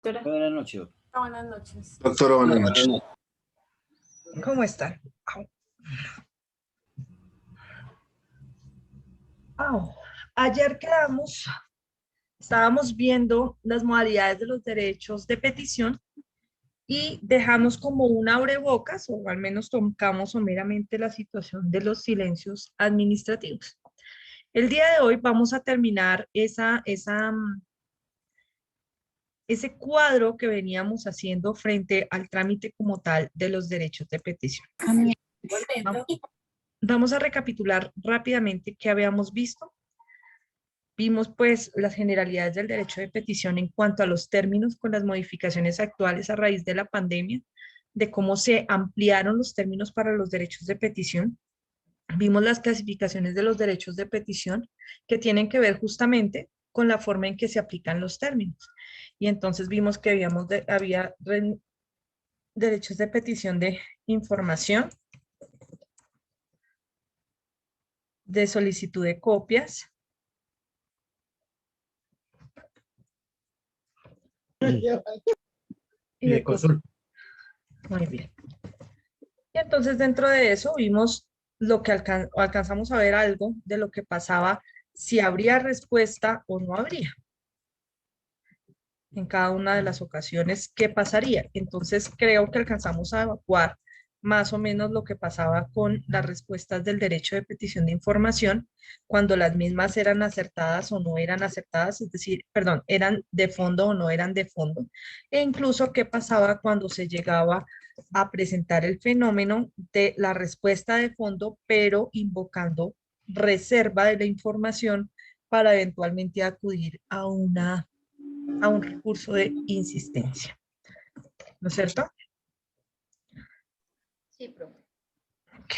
Doctora. Buenas noches. Buenas noches. Doctora, buenas noches. ¿Cómo está? Au. Ayer estábamos viendo las modalidades de los derechos de petición y dejamos como un abrebocas, o al menos tocamos someramente la situación de los silencios administrativos. El día de hoy vamos a terminar ese cuadro que veníamos haciendo frente al trámite como tal de los derechos de petición. Vamos a recapitular rápidamente qué habíamos visto. Vimos pues las generalidades del derecho de petición en cuanto a los términos con las modificaciones actuales a raíz de la pandemia, de cómo se ampliaron los términos para los derechos de petición. Vimos las clasificaciones de los derechos de petición que tienen que ver justamente con la forma en que se aplican los términos. Y entonces vimos que había derechos de petición de información, de solicitud de copias, y de consulta. Muy bien. Y entonces dentro de eso vimos lo que alcanzamos a ver algo de lo que pasaba, si habría respuesta o no habría. En cada una de las ocasiones, ¿qué pasaría? Entonces creo que alcanzamos a evacuar más o menos lo que pasaba con las respuestas del derecho de petición de información, cuando las mismas eran acertadas o no eran acertadas, es decir, perdón, eran de fondo o no eran de fondo, e incluso qué pasaba cuando se llegaba a presentar el fenómeno de la respuesta de fondo, pero invocando reserva de la información para eventualmente acudir a un recurso de insistencia. ¿No es cierto? Sí, profe. Ok.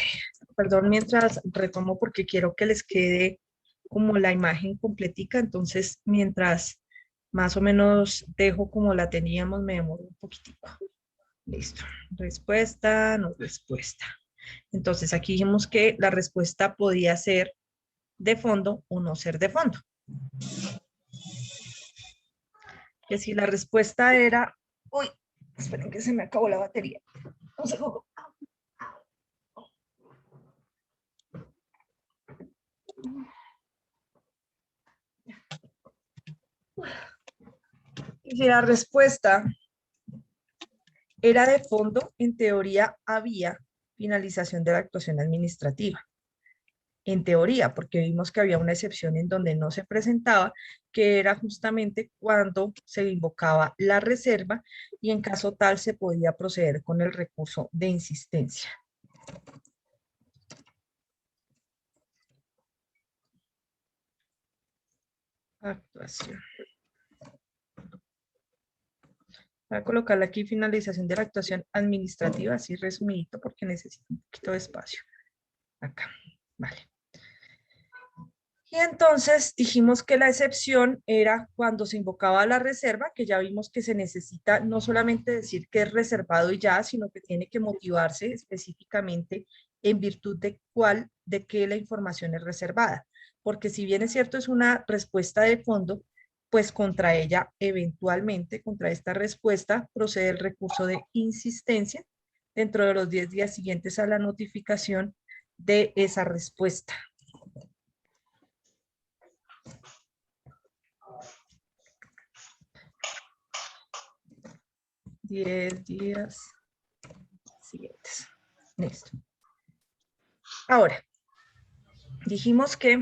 Perdón, mientras retomo porque quiero que les quede como la imagen completica, entonces mientras más o menos dejo como la teníamos, me demoro un poquitico. Listo. Respuesta, no respuesta. Entonces aquí dijimos que la respuesta podía ser de fondo o no ser de fondo. Que si la respuesta era, uy, esperen que se me acabó la batería. Un segundo. Y si la respuesta era de fondo, en teoría había finalización de la actuación administrativa. En teoría, porque vimos que había una excepción en donde no se presentaba, que era justamente cuando se invocaba la reserva y en caso tal se podía proceder con el recurso de insistencia. Actuación. Voy a colocarle aquí finalización de la actuación administrativa, así resumidito, porque necesito un poquito de espacio. Acá, vale. Y entonces dijimos que la excepción era cuando se invocaba la reserva, que ya vimos que se necesita no solamente decir que es reservado y ya, sino que tiene que motivarse específicamente en virtud de de qué la información es reservada. Porque si bien es cierto, es una respuesta de fondo, pues contra ella, eventualmente, contra esta respuesta, procede el recurso de insistencia dentro de los 10 días siguientes a la notificación de esa respuesta. 10 días siguientes. Listo. Ahora, dijimos que...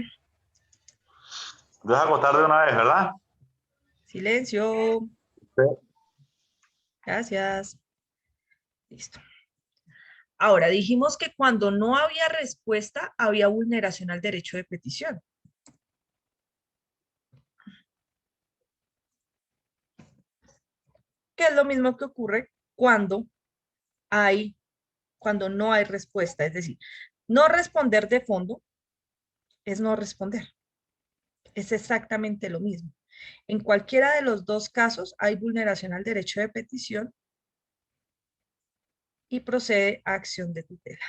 Voy a agotar de una vez, ¿verdad? Silencio. Sí. Gracias. Listo. Ahora, dijimos que cuando no había respuesta, había vulneración al derecho de petición. Que es lo mismo que ocurre cuando no hay respuesta. Es decir, no responder de fondo es no responder. Es exactamente lo mismo. En cualquiera de los dos casos hay vulneración al derecho de petición y procede a acción de tutela.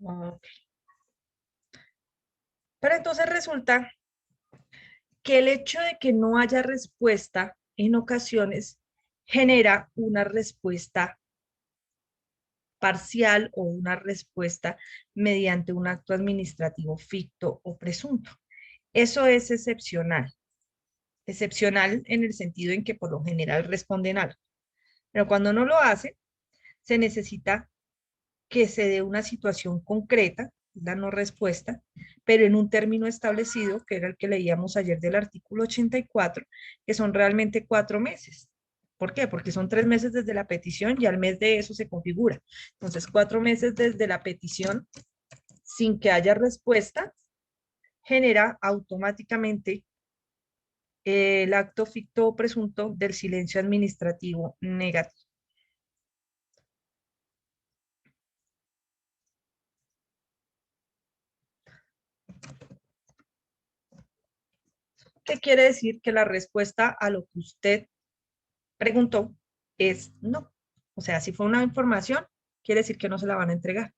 Ok. Pero entonces resulta que el hecho de que no haya respuesta en ocasiones genera una respuesta parcial o una respuesta mediante un acto administrativo ficto o presunto. Eso es excepcional. Excepcional en el sentido en que por lo general responden algo. Pero cuando no lo hace, se necesita que se dé una situación concreta, la no respuesta, pero en un término establecido, que era el que leíamos ayer del artículo 84, que son realmente 4 meses. ¿Por qué? Porque son 3 meses desde la petición y al mes de eso se configura. Entonces, 4 meses desde la petición sin que haya respuesta genera automáticamente el acto ficto o presunto del silencio administrativo negativo. ¿Qué quiere decir? Que la respuesta a lo que usted preguntó es no. O sea, si fue una información, quiere decir que no se la van a entregar.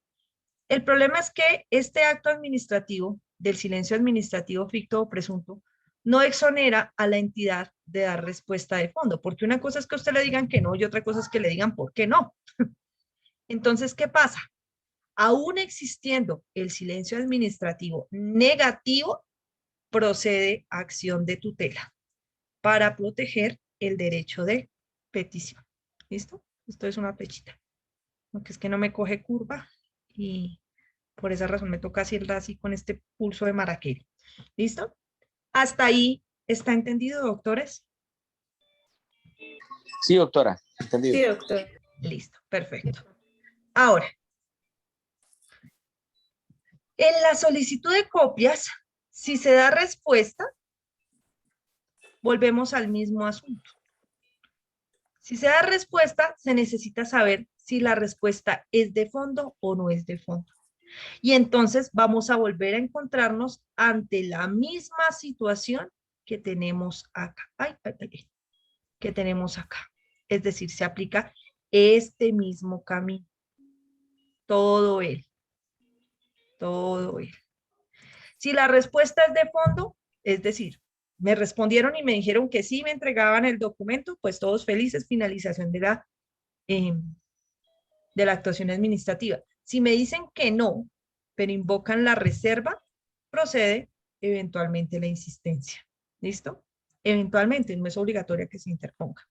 El problema es que este acto administrativo del silencio administrativo ficto o presunto no exonera a la entidad de dar respuesta de fondo, porque una cosa es que a usted le digan que no y otra cosa es que le digan por qué no. Entonces, ¿qué pasa? Aún existiendo el silencio administrativo negativo, procede acción de tutela para proteger el derecho de petición. ¿Listo? Esto es una flechita. Aunque es que no me coge curva y por esa razón me toca hacerla así con este pulso de maraquero. ¿Listo? Hasta ahí está entendido, doctores. Sí, doctora, entendido. Sí, doctor. Listo, perfecto. Ahora, en la solicitud de copias, si se da respuesta, volvemos al mismo asunto. Si se da respuesta, se necesita saber si la respuesta es de fondo o no es de fondo. Y entonces vamos a volver a encontrarnos ante la misma situación que tenemos acá. Que tenemos acá. Es decir, se aplica este mismo camino. Todo él. Todo él. Si la respuesta es de fondo, es decir, me respondieron y me dijeron que sí me entregaban el documento, pues todos felices, finalización de la actuación administrativa. Si me dicen que no, pero invocan la reserva, procede eventualmente la insistencia. ¿Listo? Eventualmente, no es obligatoria que se interponga.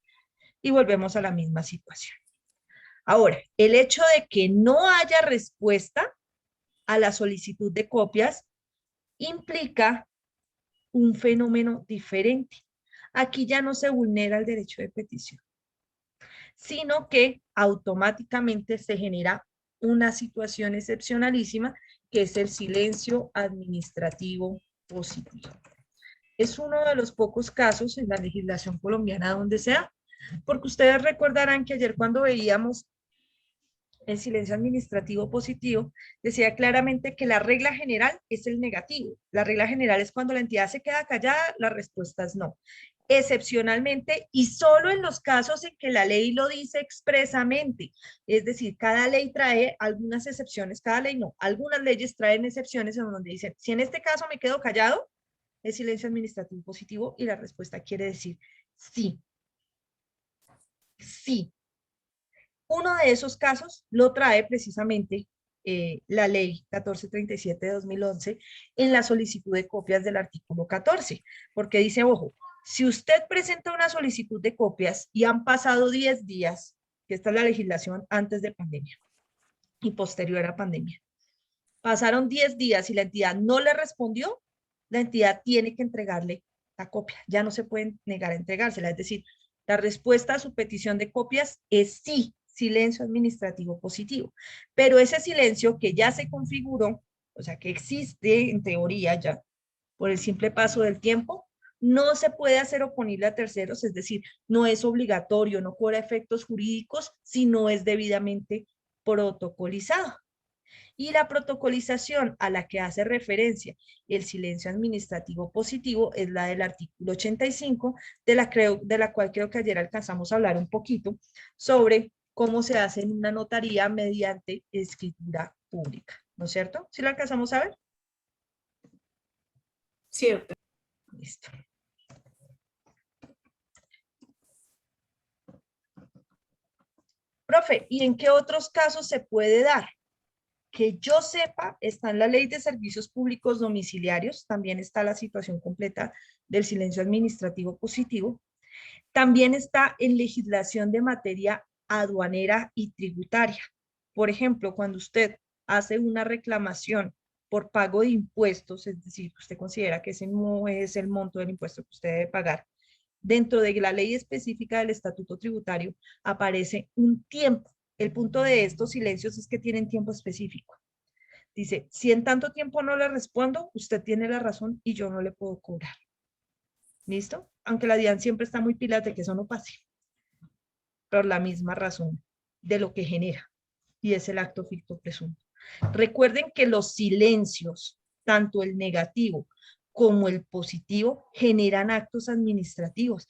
Y volvemos a la misma situación. Ahora, el hecho de que no haya respuesta a la solicitud de copias implica un fenómeno diferente. Aquí ya no se vulnera el derecho de petición, sino que automáticamente se genera una situación excepcionalísima que es el silencio administrativo positivo. Es uno de los pocos casos en la legislación colombiana donde se da, porque ustedes recordarán que ayer cuando veíamos el silencio administrativo positivo, decía claramente que la regla general es el negativo. La regla general es cuando la entidad se queda callada, la respuesta es no. Excepcionalmente y solo en los casos en que la ley lo dice expresamente. Es decir, cada ley trae algunas excepciones, cada ley no. Algunas leyes traen excepciones en donde dicen, si en este caso me quedo callado, es silencio administrativo positivo y la respuesta quiere decir sí. Sí. Uno de esos casos lo trae precisamente la ley 1437 de 2011 en la solicitud de copias del artículo 14, porque dice, ojo, si usted presenta una solicitud de copias y han pasado 10 días, que esta es la legislación antes de pandemia y posterior a pandemia, pasaron 10 días y la entidad no le respondió, la entidad tiene que entregarle la copia, ya no se puede negar a entregársela, es decir, la respuesta a su petición de copias es sí, silencio administrativo positivo. Pero ese silencio que ya se configuró, o sea, que existe en teoría ya, por el simple paso del tiempo, no se puede hacer oponible a terceros, es decir, no es obligatorio, no cobra efectos jurídicos si no es debidamente protocolizado. Y la protocolización a la que hace referencia el silencio administrativo positivo es la del artículo 85, de la cual creo que ayer alcanzamos a hablar un poquito, sobre cómo se hace en una notaría mediante escritura pública. ¿no es cierto? ¿Sí lo alcanzamos a ver? Cierto. Listo. Profe, ¿y en qué otros casos se puede dar? Que yo sepa, está en la Ley de Servicios Públicos Domiciliarios, también está la situación completa del silencio administrativo positivo, también está en legislación de materia aduanera y tributaria. Por ejemplo, cuando usted hace una reclamación por pago de impuestos, es decir, usted considera que ese no es el monto del impuesto que usted debe pagar, dentro de la ley específica del estatuto tributario aparece un tiempo. El punto de estos silencios es que tienen tiempo específico. Dice, si en tanto tiempo no le respondo, usted tiene la razón y yo no le puedo cobrar. ¿Listo? Aunque la DIAN siempre está muy pilas de que eso no pase, por la misma razón de lo que genera, y es el acto ficto presunto. Recuerden que los silencios, tanto el negativo como el positivo, generan actos administrativos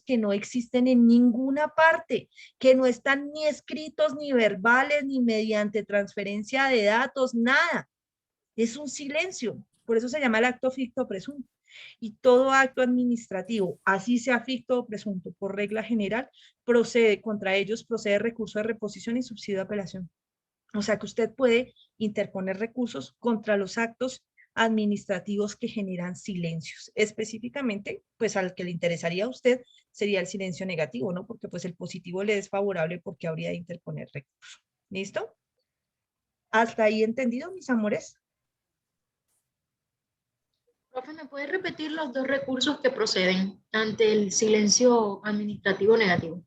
que no existen en ninguna parte, que no están ni escritos, ni verbales, ni mediante transferencia de datos, nada. Es un silencio, por eso se llama el acto ficto presunto. Y todo acto administrativo, así sea ficto o presunto, por regla general, contra ellos procede recurso de reposición y subsidio de apelación. O sea que usted puede interponer recursos contra los actos administrativos que generan silencios. Específicamente, pues al que le interesaría a usted sería el silencio negativo, ¿no? Porque pues el positivo le es favorable porque habría de interponer recursos. ¿Listo? ¿Hasta ahí entendido, mis amores? Profe, ¿me puede repetir los dos recursos que proceden ante el silencio administrativo negativo?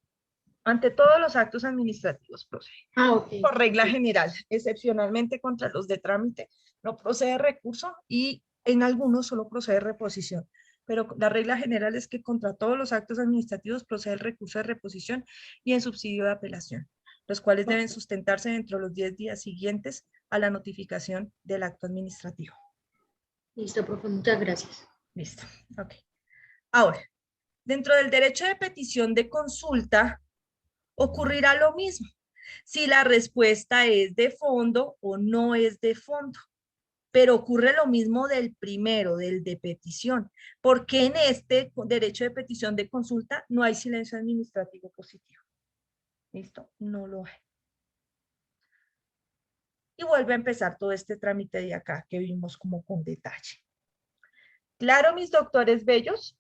Ante todos los actos administrativos procede. Ah, ok. Por regla Ok. general, excepcionalmente contra los de trámite, no procede recurso y en algunos solo procede reposición. Pero la regla general es que contra todos los actos administrativos procede el recurso de reposición y en subsidio de apelación, los cuales deben sustentarse dentro de los 10 días siguientes a la notificación del acto administrativo. Listo, profe, muchas gracias. Listo. Ok. Ahora, dentro del derecho de petición de consulta, ocurrirá lo mismo. Si la respuesta es de fondo o no es de fondo. Pero ocurre lo mismo del primero, del de petición, porque en este derecho de petición de consulta no hay silencio administrativo positivo. ¿Listo? No lo hay. Y vuelve a empezar todo este trámite de acá que vimos como con detalle. ¿Claro, mis doctores bellos?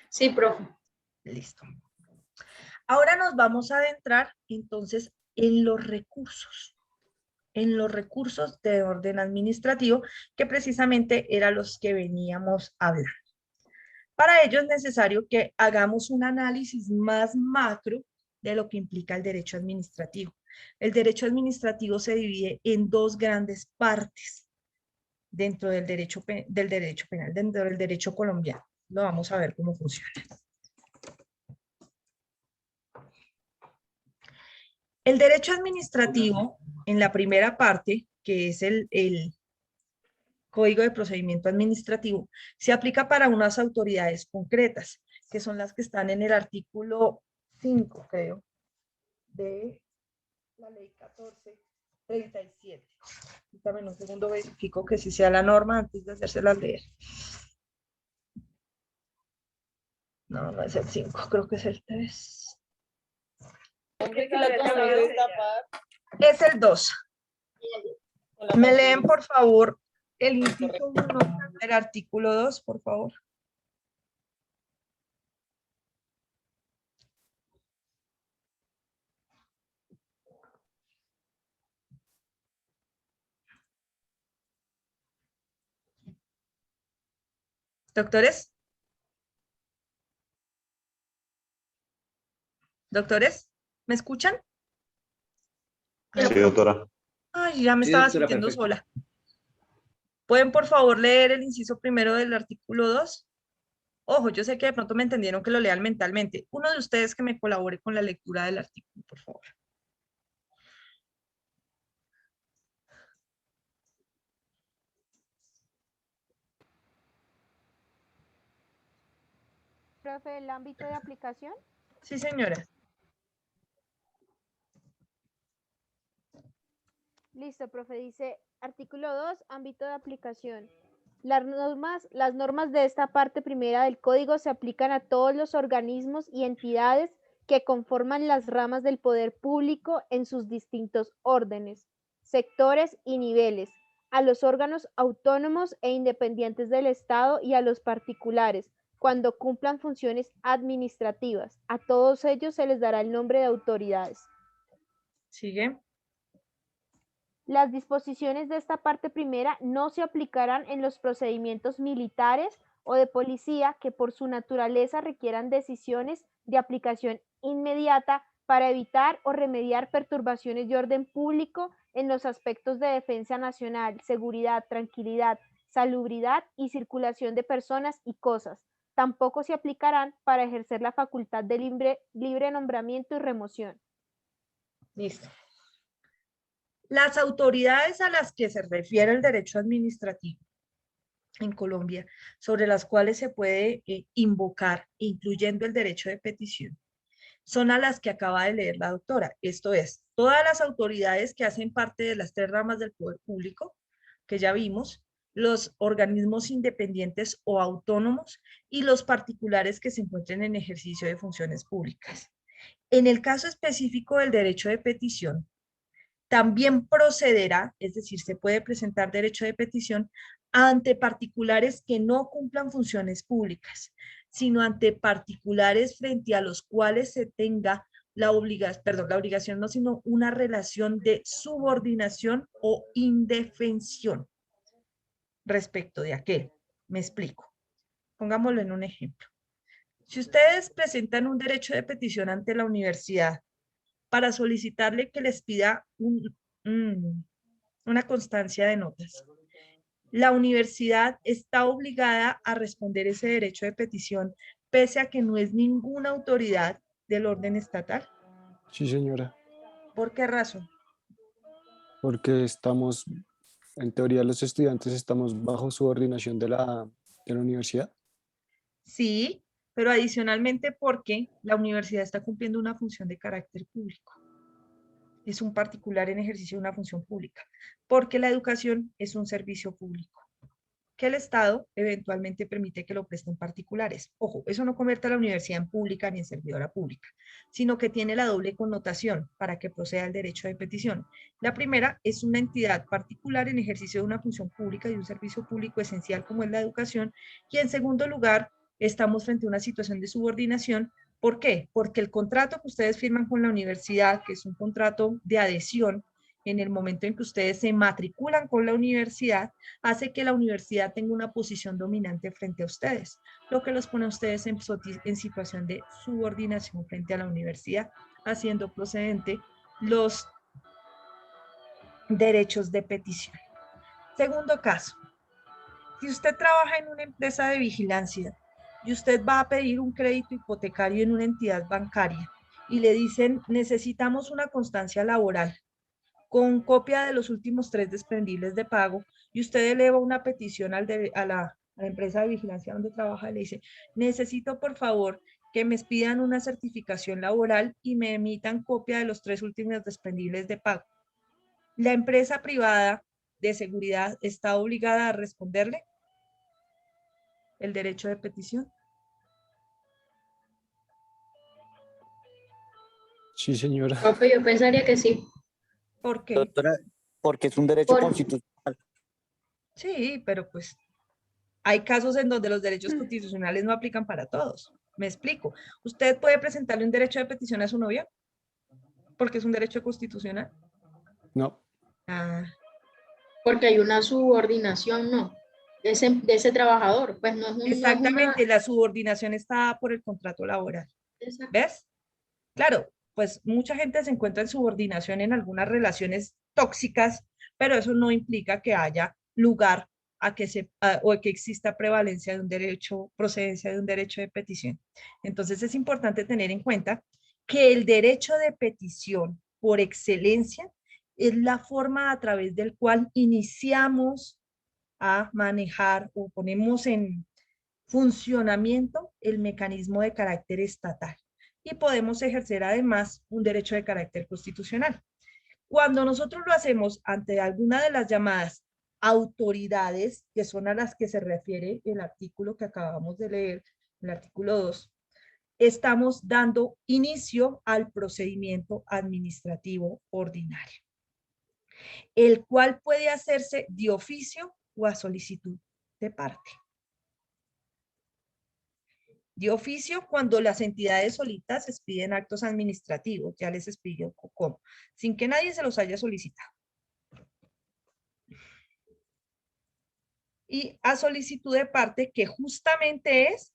Sí, profe. Listo. Ahora nos vamos a adentrar entonces en los recursos de orden administrativo, que precisamente eran los que veníamos hablando. Para ello es necesario que hagamos un análisis más macro de lo que implica el derecho administrativo. El derecho administrativo se divide en dos grandes partes dentro del derecho penal, dentro del derecho colombiano. Lo vamos a ver cómo funciona. El derecho administrativo, en la primera parte, que es el Código de Procedimiento Administrativo, se aplica para unas autoridades concretas, que son las que están en el artículo 5, creo, de la ley 1437. También un segundo verifico que sí sea la norma antes de hacérselas leer. No, no es el 5, creo que es el 3. Es el 2. ¿Me leen, por favor, el inciso 1 del artículo 2, por favor? ¿Doctores? ¿Doctores? ¿Me escuchan? Sí, doctora. Ay, ya me Sí, estaba doctora, sintiendo perfecto. sola. ¿Pueden, por favor, leer el inciso primero del artículo 2? Ojo, yo sé que de pronto me entendieron que lo lean mentalmente. Uno de ustedes que me colabore con la lectura del artículo, por favor. Profe, el ámbito de aplicación. Sí, señora. Listo, profe. Dice, artículo 2, ámbito de aplicación. Las normas de esta parte primera del código se aplican a todos los organismos y entidades que conforman las ramas del poder público en sus distintos órdenes, sectores y niveles, a los órganos autónomos e independientes del Estado y a los particulares, cuando cumplan funciones administrativas. A todos ellos se les dará el nombre de autoridades. ¿Sigue? Las disposiciones de esta parte primera no se aplicarán en los procedimientos militares o de policía que por su naturaleza requieran decisiones de aplicación inmediata para evitar o remediar perturbaciones de orden público en los aspectos de defensa nacional, seguridad, tranquilidad, salubridad y circulación de personas y cosas. Tampoco se aplicarán para ejercer la facultad de libre nombramiento y remoción. Listo. Las autoridades a las que se refiere el derecho administrativo en Colombia, sobre las cuales se puede invocar, incluyendo el derecho de petición, son a las que acaba de leer la doctora. Esto es, todas las autoridades que hacen parte de las 3 ramas del poder público, que ya vimos, los organismos independientes o autónomos y los particulares que se encuentren en ejercicio de funciones públicas. En el caso específico del derecho de petición, también procederá, es decir, se puede presentar derecho de petición ante particulares que no cumplan funciones públicas, sino ante particulares frente a los cuales se tenga la obligación no, sino una relación de subordinación o indefensión respecto de aquel. Me explico. Pongámoslo en un ejemplo. Si ustedes presentan un derecho de petición ante la universidad para solicitarle que les pida una constancia de notas, la universidad está obligada a responder ese derecho de petición, pese a que no es ninguna autoridad del orden estatal. Sí, señora, ¿Por qué razón? porque estamos, en teoría los estudiantes estamos bajo subordinación de la universidad. Sí, pero adicionalmente porque la universidad está cumpliendo una función de carácter público. Es un particular en ejercicio de una función pública, porque la educación es un servicio público, que el Estado eventualmente permite que lo presten particulares. Ojo, eso no convierte a la universidad en pública ni en servidora pública, sino que tiene la doble connotación para que proceda el derecho de petición. La primera es una entidad particular en ejercicio de una función pública y un servicio público esencial como es la educación, y en segundo lugar, estamos frente a una situación de subordinación. ¿Por qué? Porque el contrato que ustedes firman con la universidad, que es un contrato de adhesión, en el momento en que ustedes se matriculan con la universidad, hace que la universidad tenga una posición dominante frente a ustedes, lo que los pone a ustedes en situación de subordinación frente a la universidad, haciendo procedente los derechos de petición. Segundo caso, si usted trabaja en una empresa de vigilancia y usted va a pedir un crédito hipotecario en una entidad bancaria y le dicen necesitamos una constancia laboral con copia de los últimos 3 desprendibles de pago, y usted eleva una petición a la empresa de vigilancia donde trabaja y le dice, necesito por favor que me pidan una certificación laboral y me emitan copia de los 3 últimos desprendibles de pago. La empresa privada de seguridad está obligada a responderle el derecho de petición. Sí, señora. Profe, yo pensaría que sí. ¿Por qué? Doctora, porque es un derecho Por- constitucional. Sí, pero pues hay casos en donde los derechos constitucionales no aplican para todos. Me explico. Usted puede presentarle un derecho de petición a su novia porque es un derecho constitucional. No, Ah, Porque hay una subordinación, ¿no? De ese trabajador, pues no es un, exactamente, la subordinación está por el contrato laboral. Exacto. ¿Ves? Claro, pues mucha gente se encuentra en subordinación en algunas relaciones tóxicas, pero eso no implica que haya lugar a o que exista prevalencia de un derecho, procedencia de un derecho de petición. Entonces es importante tener en cuenta que el derecho de petición por excelencia es la forma a través del cual iniciamos a manejar o ponemos en funcionamiento el mecanismo de carácter estatal, y podemos ejercer además un derecho de carácter constitucional. Cuando nosotros lo hacemos ante alguna de las llamadas autoridades, que son a las que se refiere el artículo que acabamos de leer, el artículo 2, estamos dando inicio al procedimiento administrativo ordinario, el cual puede hacerse de oficio o a solicitud de parte. De oficio cuando las entidades solitas expiden actos administrativos, ya les explico cómo, sin que nadie se los haya solicitado. Y a solicitud de parte, que justamente es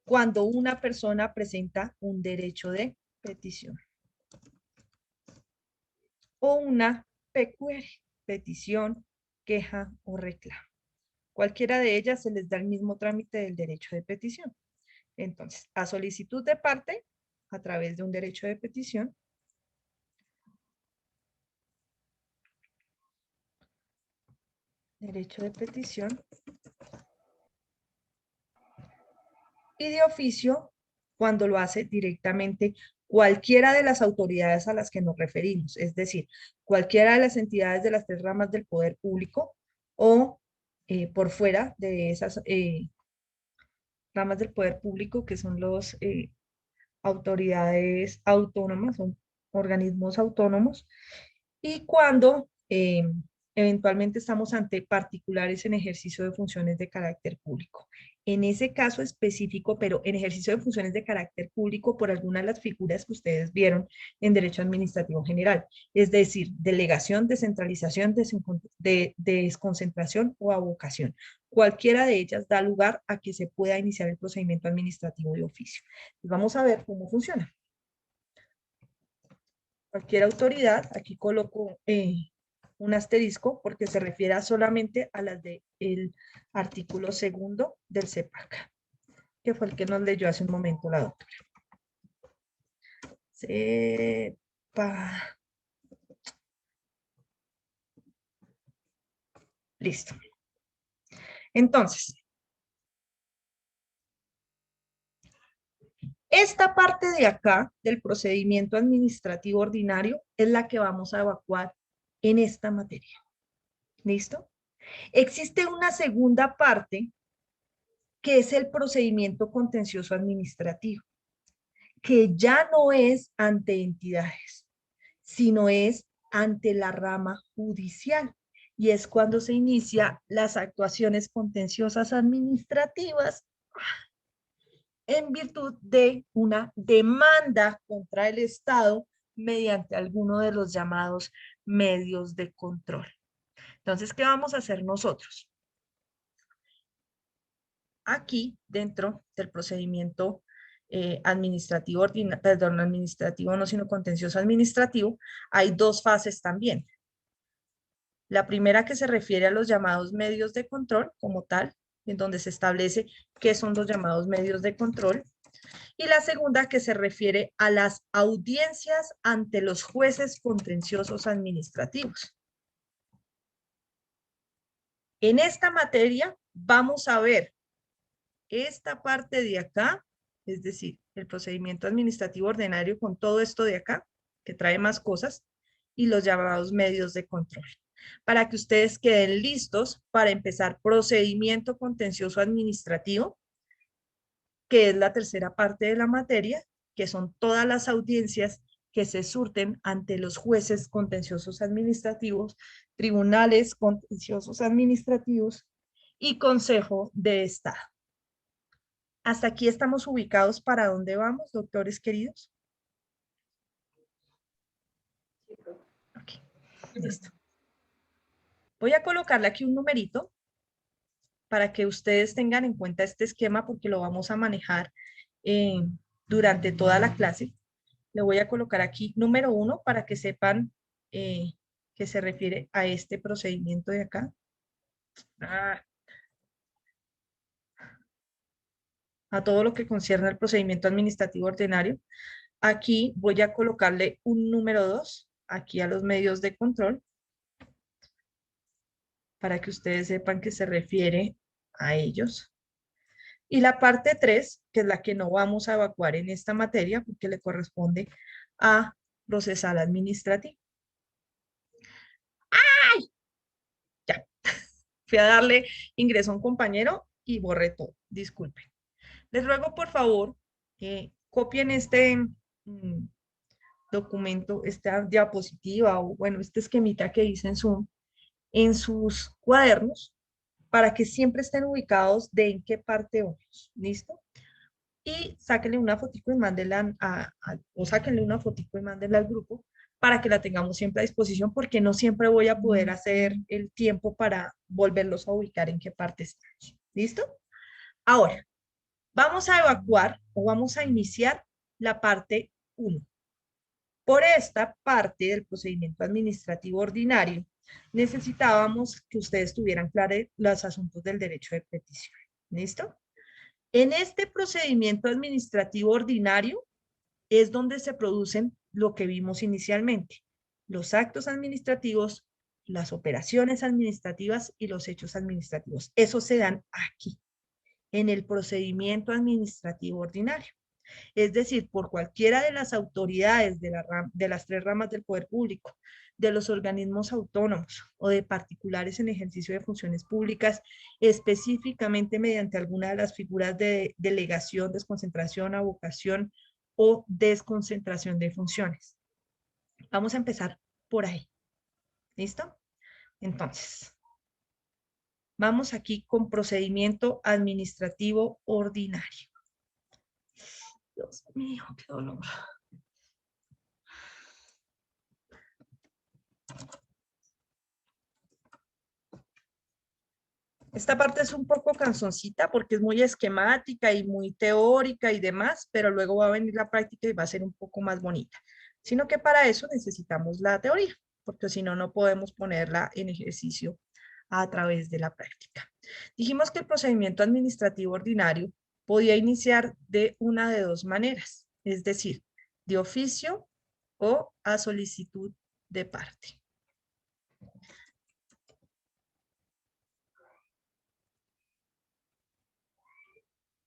cuando una persona presenta un derecho de petición o una PQR, petición, queja o reclamo. Cualquiera de ellas se les da el mismo trámite del derecho de petición. Entonces, a solicitud de parte, a través de un derecho de petición, y de oficio cuando lo hace directamente cualquiera de las autoridades a las que nos referimos, es decir, cualquiera de las entidades de las 3 ramas del poder público o por fuera de esas ramas del poder público que son los autoridades autónomas, son organismos autónomos, y cuando eventualmente estamos ante particulares en ejercicio de funciones de carácter público. En ese caso específico, pero en ejercicio de funciones de carácter público por alguna de las figuras que ustedes vieron en Derecho Administrativo General, es decir, delegación, descentralización, desconcentración o avocación. Cualquiera de ellas da lugar a que se pueda iniciar el procedimiento administrativo de oficio. Vamos a ver cómo funciona. Cualquier autoridad, aquí coloco un asterisco porque se refiere solamente a las del artículo 2 del CEPAC, que fue el que nos leyó hace un momento la doctora. CEPAC. Listo. Entonces, esta parte de acá del procedimiento administrativo ordinario es la que vamos a evacuar en esta materia. ¿Listo? Existe una segunda parte que es el procedimiento contencioso administrativo, que ya no es ante entidades, sino es ante la rama judicial. Y es cuando se inicia las actuaciones contenciosas administrativas en virtud de una demanda contra el Estado mediante alguno de los llamados medios de control. Entonces, ¿qué vamos a hacer nosotros? Aquí, dentro del procedimiento administrativo, perdón, administrativo no, sino contencioso administrativo, hay 2 fases también. La primera que se refiere a los llamados medios de control como tal, en donde se establece qué son los llamados medios de control. Y la segunda que se refiere a las audiencias ante los jueces contenciosos administrativos. En esta materia vamos a ver esta parte de acá, es decir, el procedimiento administrativo ordinario con todo esto de acá, que trae más cosas, y los llamados medios de control, para que ustedes queden listos para empezar procedimiento contencioso administrativo, que es la tercera parte de la materia, que son todas las audiencias que se surten ante los jueces contenciosos administrativos, tribunales contenciosos administrativos y Consejo de Estado. ¿Hasta aquí estamos ubicados para dónde vamos, doctores queridos? Ok, listo. Voy a colocarle aquí un numerito para que ustedes tengan en cuenta este esquema porque lo vamos a manejar durante toda la clase. Le voy a colocar aquí número 1 para que sepan que se refiere a este procedimiento de acá. A todo lo que concierne al procedimiento administrativo ordinario. Aquí voy a colocarle un número 2, aquí a los medios de control, para que ustedes sepan que se refiere a ellos. Y la parte 3, que es la que no vamos a evacuar en esta materia, porque le corresponde a procesal administrativo. Fui a darle ingreso a un compañero y borré todo. Disculpen. Les ruego, por favor, copien este documento, esta diapositiva o, bueno, este esquemita que hice en Zoom en sus cuadernos para que siempre estén ubicados de en qué parte vamos. ¿Listo? Y sáquenle una fotico y mándenla o sáquenle una fotico y mándenla al grupo para que la tengamos siempre a disposición, porque no siempre voy a poder hacer el tiempo para volverlos a ubicar en qué parte estamos. ¿Listo? Ahora, vamos a evacuar o vamos a iniciar la parte 1. Por esta parte del procedimiento administrativo ordinario, necesitábamos que ustedes tuvieran claros los asuntos del derecho de petición. ¿Listo? En este procedimiento administrativo ordinario es donde se producen lo que vimos inicialmente, los actos administrativos, las operaciones administrativas y los hechos administrativos. Eso se dan aquí, en el procedimiento administrativo ordinario. Es decir, por cualquiera de las autoridades de las 3 ramas del poder público, de los organismos autónomos o de particulares en ejercicio de funciones públicas, específicamente mediante alguna de las figuras de delegación, desconcentración, avocación o desconcentración de funciones. Vamos a empezar por ahí. ¿Listo? Entonces, vamos aquí con procedimiento administrativo ordinario. Dios mío, qué dolor. Esta parte es un poco cansoncita porque es muy esquemática y muy teórica y demás, pero luego va a venir la práctica y va a ser un poco más bonita. Sino que para eso necesitamos la teoría, porque si no, no podemos ponerla en ejercicio a través de la práctica. Dijimos que el procedimiento administrativo ordinario podía iniciar de una de 2 maneras, es decir, de oficio o a solicitud de parte.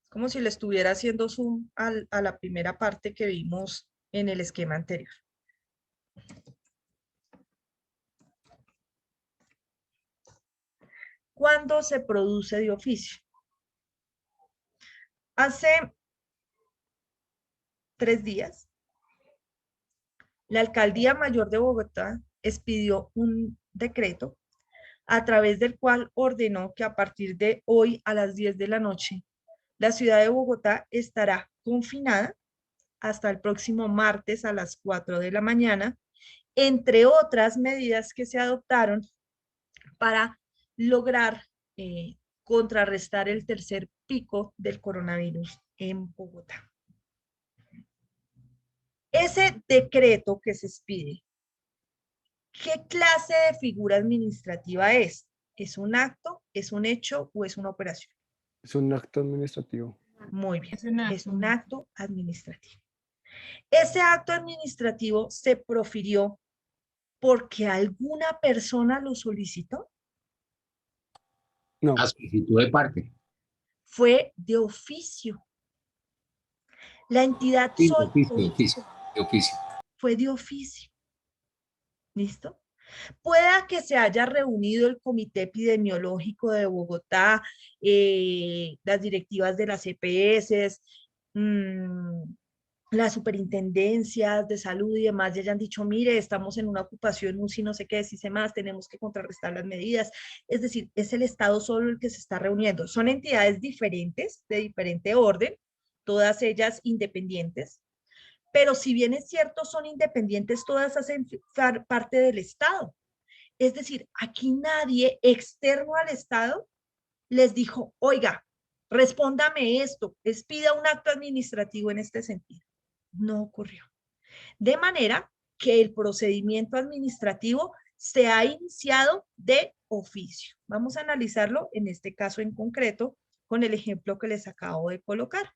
Como si le estuviera haciendo zoom a la primera parte que vimos en el esquema anterior. ¿Cuándo se produce de oficio? Hace 3 días, la Alcaldía Mayor de Bogotá expidió un decreto a través del cual ordenó que a partir de hoy a las 10 de la noche, la ciudad de Bogotá estará confinada hasta el próximo martes a las 4 de la mañana, entre otras medidas que se adoptaron para lograr contrarrestar el tercer pico del coronavirus en Bogotá. Ese decreto que se expide, ¿qué clase de figura administrativa es? ¿Es un acto, es un hecho o es una operación? Es un acto administrativo. Muy bien, es un acto administrativo. Ese acto administrativo se profirió porque alguna persona lo solicitó. No, A solicitud de parte. Fue de oficio. La entidad Sí, solicitó. de oficio. Fue de oficio. ¿Listo? Pueda que se haya reunido el Comité Epidemiológico de Bogotá, las directivas de las EPS, las superintendencias de salud y demás, ya hayan dicho, mire, estamos en una ocupación, un si no sé qué, si sé más, tenemos que contrarrestar las medidas. Es decir, es el Estado solo el que se está reuniendo. Son entidades diferentes, de diferente orden, todas ellas independientes, pero si bien es cierto, son independientes, todas hacen parte del Estado. Es decir, aquí nadie externo al Estado les dijo, oiga, respóndame esto, expida un acto administrativo en este sentido. No ocurrió. De manera que el procedimiento administrativo se ha iniciado de oficio. Vamos a analizarlo en este caso en concreto con el ejemplo que les acabo de colocar.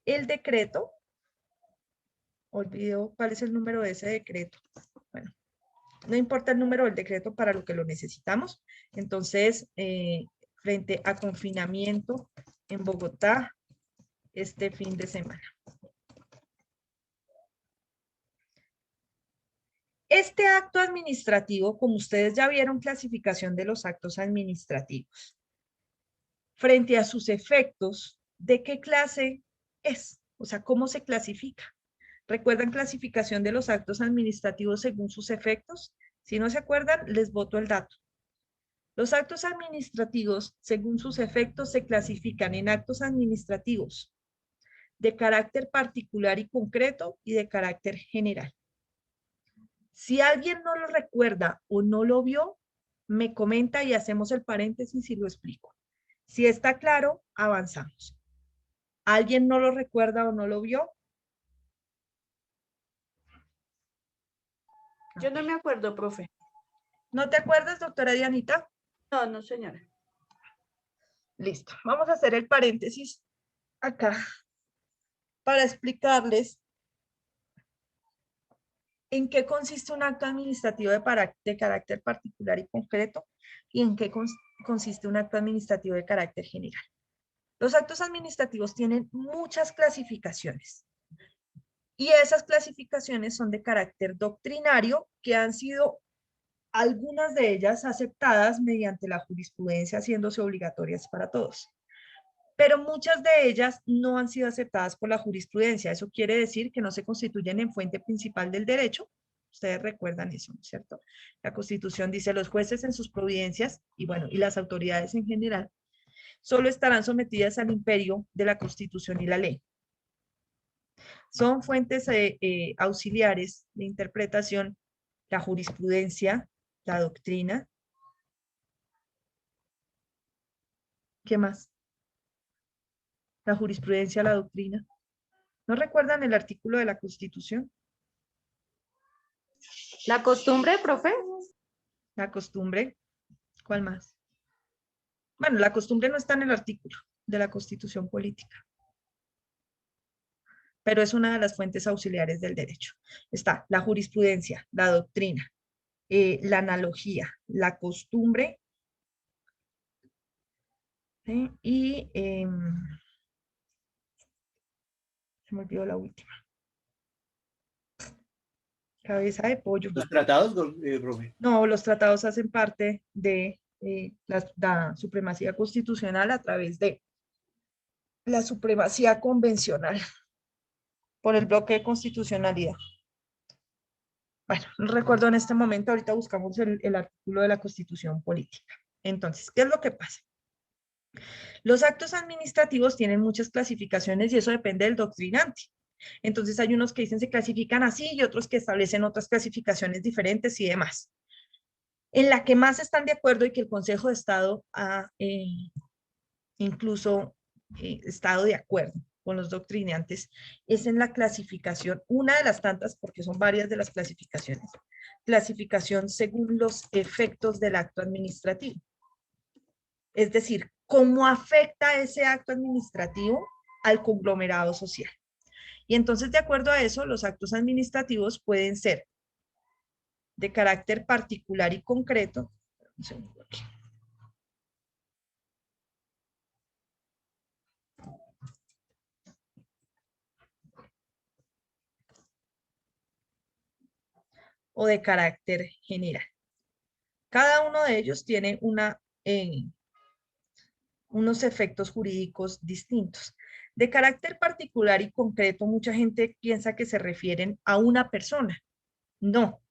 El decreto, olvido cuál es el número de ese decreto. Bueno, no importa el número del decreto para lo que lo necesitamos. Entonces, frente a confinamiento en Bogotá este fin de semana. Este acto administrativo, como ustedes ya vieron, clasificación de los actos administrativos. Frente a sus efectos, ¿de qué clase es? O sea, ¿cómo se clasifica? ¿Recuerdan clasificación de los actos administrativos según sus efectos? Si no se acuerdan, les boto el dato. Los actos administrativos, según sus efectos, se clasifican en actos administrativos de carácter particular y concreto y de carácter general. Si alguien no lo recuerda o no lo vio, me comenta y hacemos el paréntesis y lo explico. Si está claro, avanzamos. ¿Alguien no lo recuerda o no lo vio? Yo no me acuerdo, profe. ¿No te acuerdas, doctora Dianita? No, no, señora. Listo. Vamos a hacer el paréntesis acá para explicarles en qué consiste un acto administrativo de carácter particular y concreto y en qué consiste un acto administrativo de carácter general. Los actos administrativos tienen muchas clasificaciones y esas clasificaciones son de carácter doctrinario que han sido algunas de ellas aceptadas mediante la jurisprudencia haciéndose obligatorias para todos. Pero muchas de ellas no han sido aceptadas por la jurisprudencia. Eso quiere decir que no se constituyen en fuente principal del derecho. Ustedes recuerdan eso, ¿no es cierto? La Constitución dice los jueces en sus providencias y bueno, y las autoridades en general solo estarán sometidas al imperio de la Constitución y la ley. Son fuentes auxiliares de interpretación, la jurisprudencia, la doctrina. ¿Qué más? La jurisprudencia, la doctrina. ¿No recuerdan el artículo de la Constitución? ¿La costumbre, profe? La costumbre. ¿Cuál más? Bueno, la costumbre no está en el artículo de la Constitución política, pero es una de las fuentes auxiliares del derecho. Está la jurisprudencia, la doctrina, la analogía, la costumbre, ¿sí? Y se me olvidó la última. Cabeza de pollo. ¿Los tratados, profe? No, los tratados hacen parte de la supremacía constitucional a través de la supremacía convencional por el bloque de constitucionalidad. Bueno, no recuerdo en este momento, ahorita buscamos el artículo de la Constitución política. Entonces, ¿qué es lo que pasa? Los actos administrativos tienen muchas clasificaciones y eso depende del doctrinante. Entonces hay unos que dicen se clasifican así y otros que establecen otras clasificaciones diferentes y demás. En la que más están de acuerdo y que el Consejo de Estado ha incluso estado de acuerdo con los doctrinantes es en la clasificación, una de las tantas, porque son varias de las clasificaciones, clasificación según los efectos del acto administrativo. Es decir, cómo afecta ese acto administrativo al conglomerado social. Y entonces, de acuerdo a eso, los actos administrativos pueden ser de carácter particular y concreto. Un segundo aquí. O de carácter general. Cada uno de ellos tiene unos efectos jurídicos distintos. De carácter particular y concreto, mucha gente piensa que se refieren a una persona. No.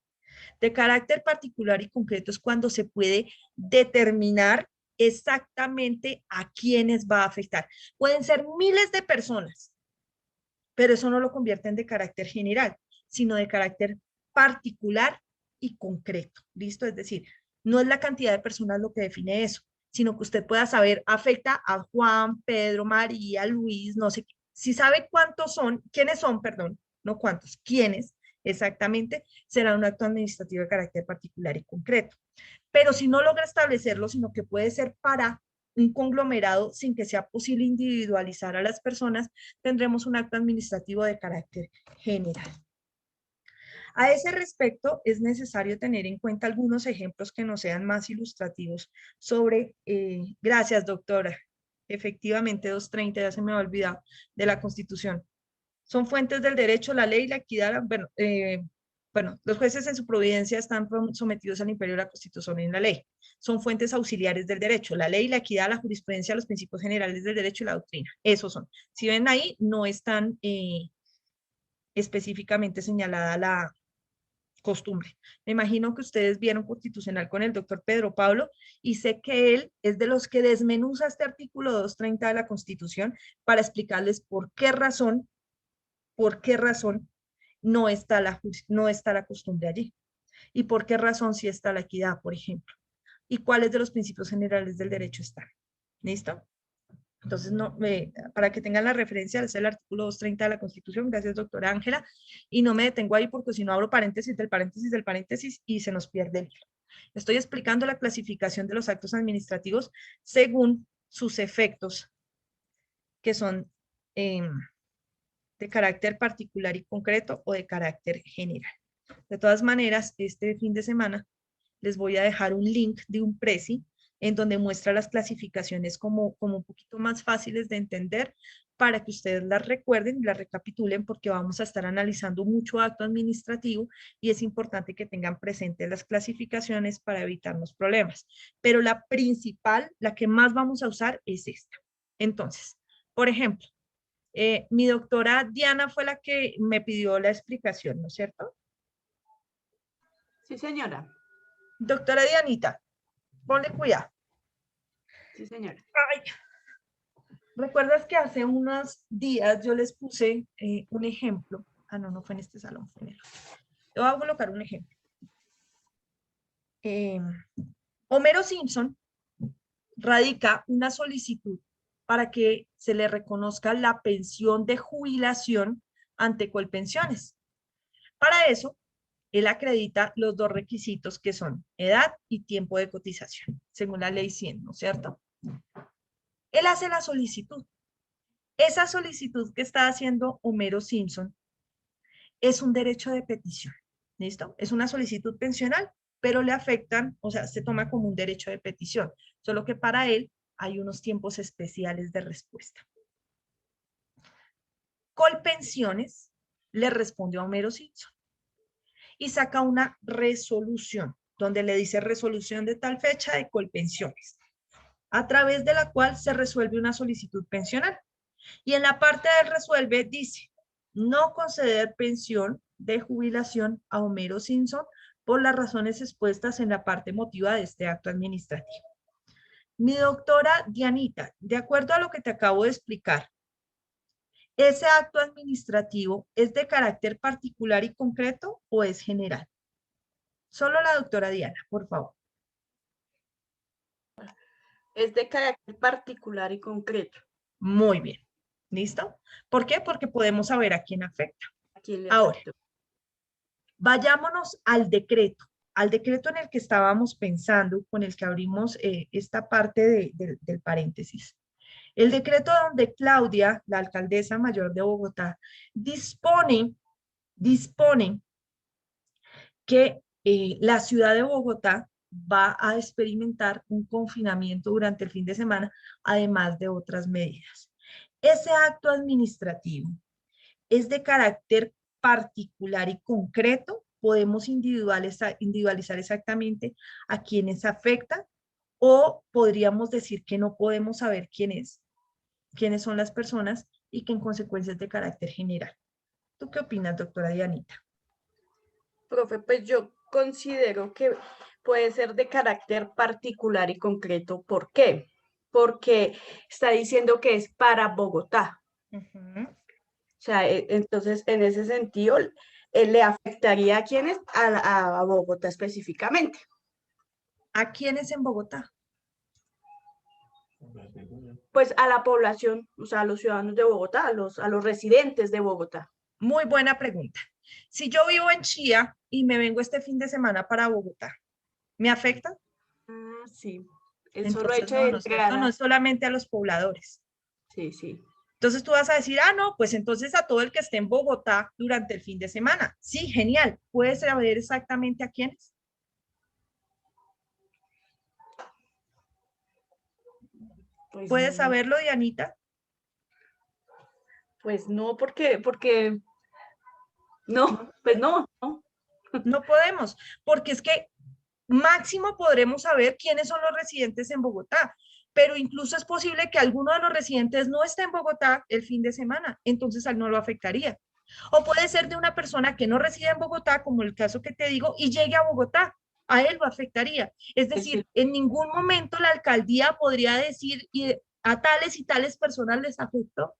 De carácter particular y concreto es cuando se puede determinar exactamente a quiénes va a afectar. Pueden ser miles de personas, pero eso no lo convierte en de carácter general, sino de carácter particular y concreto. ¿Listo? Es decir, no es la cantidad de personas lo que define eso, sino que usted pueda saber, afecta a Juan, Pedro, María, Luis, no sé, si sabe cuántos son, quiénes son, perdón, no cuántos, quiénes exactamente, será un acto administrativo de carácter particular y concreto. Pero si no logra establecerlo, sino que puede ser para un conglomerado sin que sea posible individualizar a las personas, tendremos un acto administrativo de carácter general. A ese respecto, es necesario tener en cuenta algunos ejemplos que nos sean más ilustrativos sobre, gracias doctora, efectivamente 230, ya se me ha olvidado, de la Constitución. Son fuentes del derecho, la ley, la equidad, bueno, bueno, los jueces en su providencia están sometidos al imperio de la Constitución y la ley. Son fuentes auxiliares del derecho, la ley, la equidad, la jurisprudencia, los principios generales del derecho y la doctrina. Esos son. Si ven ahí, no están específicamente señalada la costumbre. Me imagino que ustedes vieron Constitucional con el doctor Pedro Pablo y sé que él es de los que desmenuza este artículo 230 de la Constitución para explicarles por qué razón no está la costumbre allí y por qué razón sí está la equidad, por ejemplo, y cuáles de los principios generales del derecho están. ¿Listo? Entonces, para que tengan la referencia, es el artículo 230 de la Constitución. Gracias, doctora Ángela. Y no me detengo ahí porque si no abro paréntesis del paréntesis del paréntesis y se nos pierde el hilo. Estoy explicando la clasificación de los actos administrativos según sus efectos, que son de carácter particular y concreto o de carácter general. De todas maneras, este fin de semana les voy a dejar un link de un Prezi en donde muestra las clasificaciones como un poquito más fáciles de entender para que ustedes las recuerden y las recapitulen porque vamos a estar analizando mucho acto administrativo y es importante que tengan presentes las clasificaciones para evitarnos problemas. Pero la principal, la que más vamos a usar es esta. Entonces, por ejemplo, mi doctora Diana fue la que me pidió la explicación, ¿no es cierto? Sí, señora. Doctora Dianita, ponle cuidado. Sí, señora. Ay. ¿Recuerdas que hace unos días yo les puse un ejemplo? Ah, no fue en este salón, fue en el otro. Yo voy a colocar un ejemplo. Homero Simpson radica una solicitud para que se le reconozca la pensión de jubilación ante Colpensiones. Para eso, él acredita los dos requisitos que son edad y tiempo de cotización, según la ley 100, ¿no es cierto? Él hace la solicitud. Esa solicitud que está haciendo Homero Simpson es un derecho de petición, ¿listo? Es una solicitud pensional, pero le afectan, o sea, se toma como un derecho de petición, solo que para él hay unos tiempos especiales de respuesta. Colpensiones le respondió a Homero Simpson y saca una resolución, donde le dice resolución de tal fecha de Colpensiones, a través de la cual se resuelve una solicitud pensional. Y en la parte del resuelve dice, no conceder pensión de jubilación a Homero Simpson por las razones expuestas en la parte emotiva de este acto administrativo. Mi doctora Dianita, de acuerdo a lo que te acabo de explicar, ¿ese acto administrativo es de carácter particular y concreto o es general? Solo la doctora Diana, por favor. Es de carácter particular y concreto. Muy bien. ¿Listo? ¿Por qué? Porque podemos saber a quién afecta. ¿A quién le Ahora, afectó? vayámonos al decreto en el que estábamos pensando, con el que abrimos esta parte del paréntesis. El decreto donde Claudia, la alcaldesa mayor de Bogotá, dispone que la ciudad de Bogotá va a experimentar un confinamiento durante el fin de semana, además de otras medidas. Ese acto administrativo es de carácter particular y concreto. Podemos individualizar exactamente a quienes afecta o podríamos decir que no podemos saber quiénes son las personas y que en consecuencia es de carácter general. ¿Tú qué opinas, doctora Dianita? Profe, pues yo considero que puede ser de carácter particular y concreto. ¿Por qué? Porque está diciendo que es para Bogotá. O sea, entonces, en ese sentido, le afectaría a quienes, a Bogotá específicamente. ¿A quiénes en Bogotá? Pues a la población, o sea, a los ciudadanos de Bogotá, a los residentes de Bogotá. Muy buena pregunta. Si yo vivo en Chía y me vengo este fin de semana para Bogotá, ¿me afecta? Sí. El Entonces, solo hecho de entrar no es solamente a los pobladores. Sí, sí. Entonces tú vas a decir, no, pues entonces a todo el que esté en Bogotá durante el fin de semana. Sí, genial. ¿Puedes saber exactamente a quiénes? Pues ¿Puedes saberlo, Dianita? Pues no, porque no, pues no. No podemos, porque es que máximo podremos saber quiénes son los residentes en Bogotá, pero incluso es posible que alguno de los residentes no esté en Bogotá el fin de semana, entonces a él no lo afectaría. O puede ser de una persona que no reside en Bogotá, como el caso que te digo, y llegue a Bogotá, a él lo afectaría. Es decir, en ningún momento la alcaldía podría decir a tales y tales personas les afectó.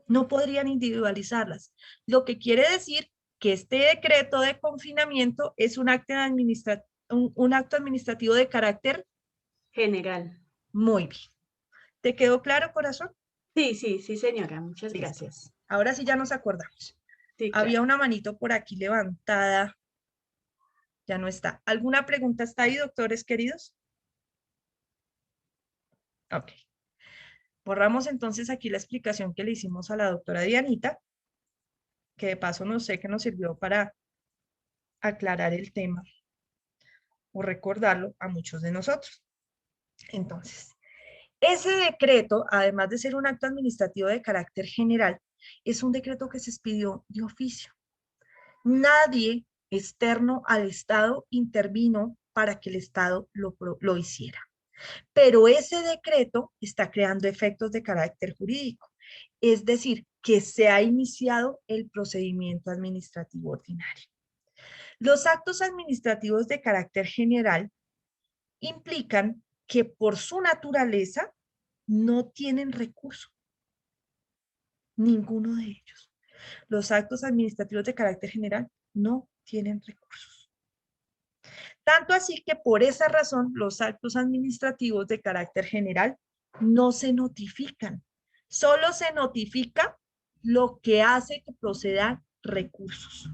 No podrían individualizarlas. Lo que quiere decir que este decreto de confinamiento es un acto administrativo de carácter General. muy bien. ¿Te quedó claro, corazón? Sí, señora. Muchas Listo. gracias. Ahora sí ya nos acordamos. Sí, Había claro. una manito por aquí levantada. Ya no está. ¿Alguna pregunta está ahí, doctores queridos? Ok. Borramos entonces aquí la explicación que le hicimos a la doctora Dianita, que de paso no sé que nos sirvió para aclarar el tema o recordarlo a muchos de nosotros. Entonces, ese decreto, además de ser un acto administrativo de carácter general, es un decreto que se expidió de oficio. Nadie externo al Estado intervino para que el Estado lo hiciera. Pero ese decreto está creando efectos de carácter jurídico, es decir, que se ha iniciado el procedimiento administrativo ordinario. Los actos administrativos de carácter general implican que por su naturaleza no tienen recurso, ninguno de ellos. Los actos administrativos de carácter general no tienen recursos. Tanto así que por esa razón los actos administrativos de carácter general no se notifican. Solo se notifica lo que hace que procedan recursos.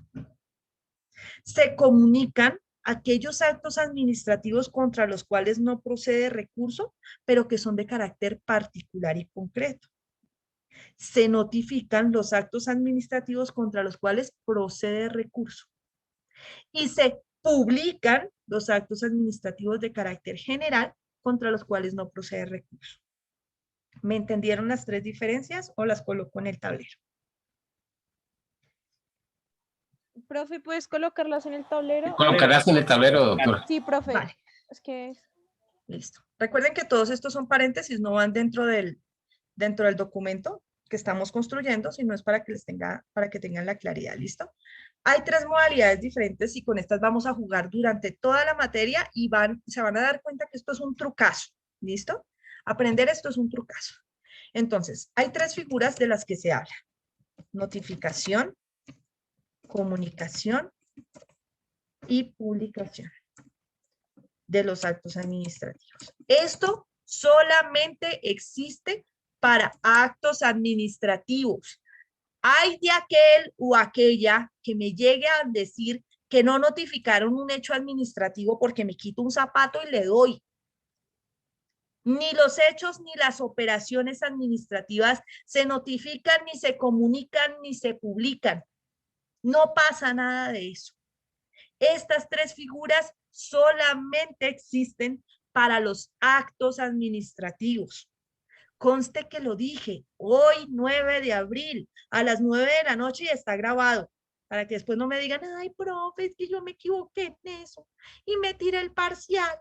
Se comunican aquellos actos administrativos contra los cuales no procede recurso, pero que son de carácter particular y concreto. Se notifican los actos administrativos contra los cuales procede recurso. Y se publican los actos administrativos de carácter general contra los cuales no procede recurso. ¿Me entendieron las tres diferencias o las coloco en el tablero? Profe, ¿puedes colocarlas en el tablero? Colocarás en el tablero, doctor. Sí, profe. Vale. Es que... Listo. Recuerden que todos estos son paréntesis, no van dentro del documento que estamos construyendo, sino es para que tengan la claridad. ¿Listo? Hay tres modalidades diferentes y con estas vamos a jugar durante toda la materia y se van a dar cuenta que esto es un trucazo. ¿Listo? Aprender esto es un trucazo. Entonces, hay tres figuras de las que se habla. Notificación, comunicación y publicación de los actos administrativos. Esto solamente existe para actos administrativos. Hay de aquel o aquella que me llegue a decir que no notificaron un hecho administrativo porque me quito un zapato y le doy. Ni los hechos ni las operaciones administrativas se notifican, ni se comunican, ni se publican. No pasa nada de eso. Estas tres figuras solamente existen para los actos administrativos. Conste que lo dije, hoy 9 de abril, a las 9 de la noche y está grabado, para que después no me digan, ay, profe, es que yo me equivoqué en eso y me tiré el parcial.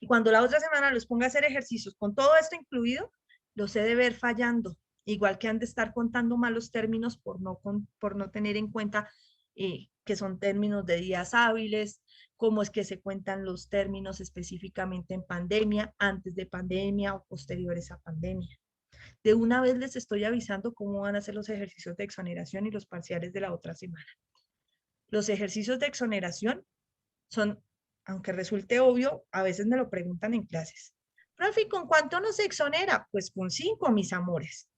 Y cuando la otra semana los ponga a hacer ejercicios con todo esto incluido, los he de ver fallando, igual que han de estar contando malos términos por no tener en cuenta que son términos de días hábiles, cómo es que se cuentan los términos específicamente en pandemia, antes de pandemia o posteriores a pandemia. De una vez les estoy avisando cómo van a ser los ejercicios de exoneración y los parciales de la otra semana. Los ejercicios de exoneración son, aunque resulte obvio, a veces me lo preguntan en clases. Profe, ¿con cuánto nos exonera? Pues con 5, mis amores.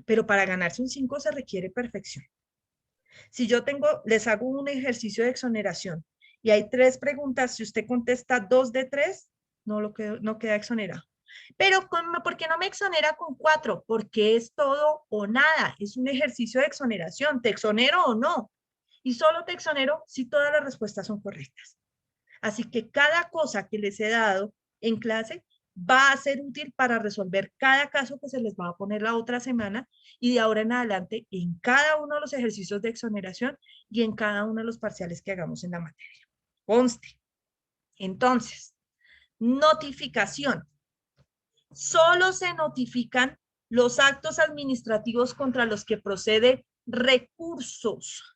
Pero para ganarse un 5 se requiere perfección. Si yo les hago un ejercicio de exoneración y hay 3 preguntas, si usted contesta 2 de 3, no queda exonerado. Pero, ¿por qué no me exonera con 4? Porque es todo o nada, es un ejercicio de exoneración, ¿te exonero o no? Y solo te exonero si todas las respuestas son correctas. Así que cada cosa que les he dado en clase va a ser útil para resolver cada caso que se les va a poner la otra semana y de ahora en adelante en cada uno de los ejercicios de exoneración y en cada uno de los parciales que hagamos en la materia. Conste. Entonces, notificación. Solo se notifican los actos administrativos contra los que procede recursos.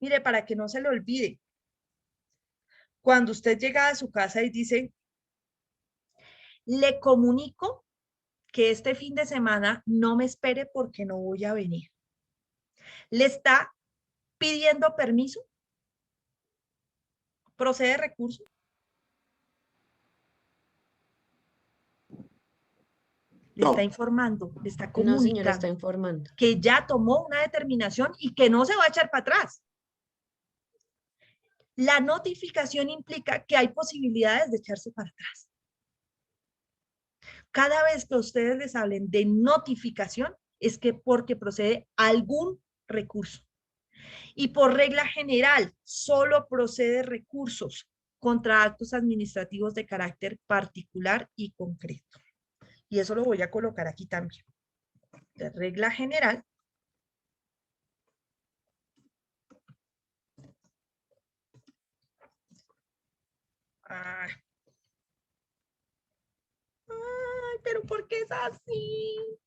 Mire, para que no se le olvide, cuando usted llega a su casa y dice, le comunico que este fin de semana no me espere porque no voy a venir. ¿Le está pidiendo permiso? ¿Procede recurso? Le No. está informando, le está No, señora, comunicando está informando. que ya tomó una determinación y que no se va a echar para atrás. La notificación implica que hay posibilidades de echarse para atrás. Cada vez que ustedes les hablen de notificación, es que porque procede algún recurso. Y por regla general, solo procede recursos contra actos administrativos de carácter particular y concreto. Y eso lo voy a colocar aquí también. De regla general, ay, pero ¿por qué es así?